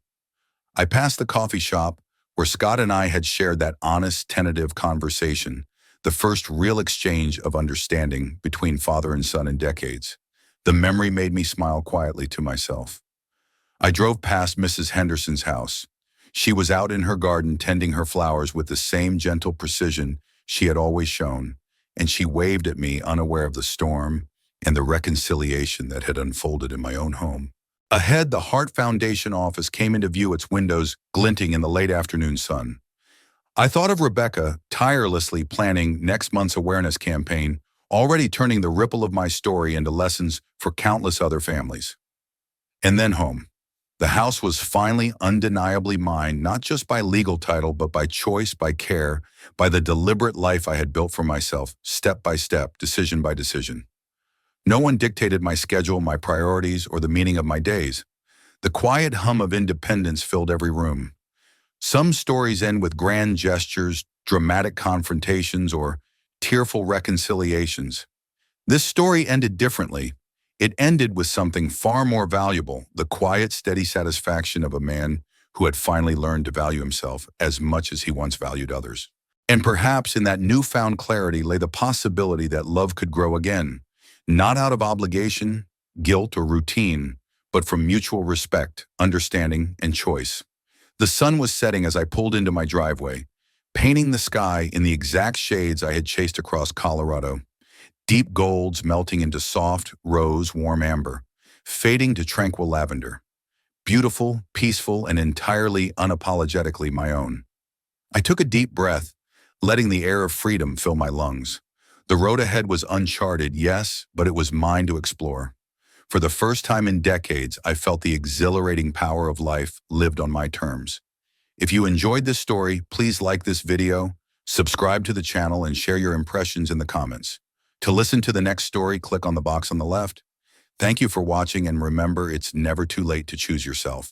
I passed the coffee shop where Scott and I had shared that honest, tentative conversation, the first real exchange of understanding between father and son in decades. The memory made me smile quietly to myself. I drove past Mrs. Henderson's house. She was out in her garden tending her flowers with the same gentle precision she had always shown, and she waved at me, unaware of the storm and the reconciliation that had unfolded in my own home. Ahead, the Hart Foundation office came into view, its windows glinting in the late afternoon sun. I thought of Rebecca tirelessly planning next month's awareness campaign, already turning the ripple of my story into lessons for countless other families. And then home. The house was finally undeniably mine, not just by legal title, but by choice, by care, by the deliberate life I had built for myself, step by step, decision by decision. No one dictated my schedule, my priorities, or the meaning of my days. The quiet hum of independence filled every room. Some stories end with grand gestures, dramatic confrontations, or tearful reconciliations. This story ended differently. It ended with something far more valuable, the quiet, steady satisfaction of a man who had finally learned to value himself as much as he once valued others. And perhaps in that newfound clarity lay the possibility that love could grow again, not out of obligation, guilt, or routine, but from mutual respect, understanding, and choice. The sun was setting as I pulled into my driveway, painting the sky in the exact shades I had chased across Colorado. Deep golds melting into soft, rose, warm amber, fading to tranquil lavender. Beautiful, peaceful, and entirely unapologetically my own. I took a deep breath, letting the air of freedom fill my lungs. The road ahead was uncharted, yes, but it was mine to explore. For the first time in decades, I felt the exhilarating power of life lived on my terms. If you enjoyed this story, please like this video, subscribe to the channel, and share your impressions in the comments. To listen to the next story, click on the box on the left. Thank you for watching, and remember, it's never too late to choose yourself.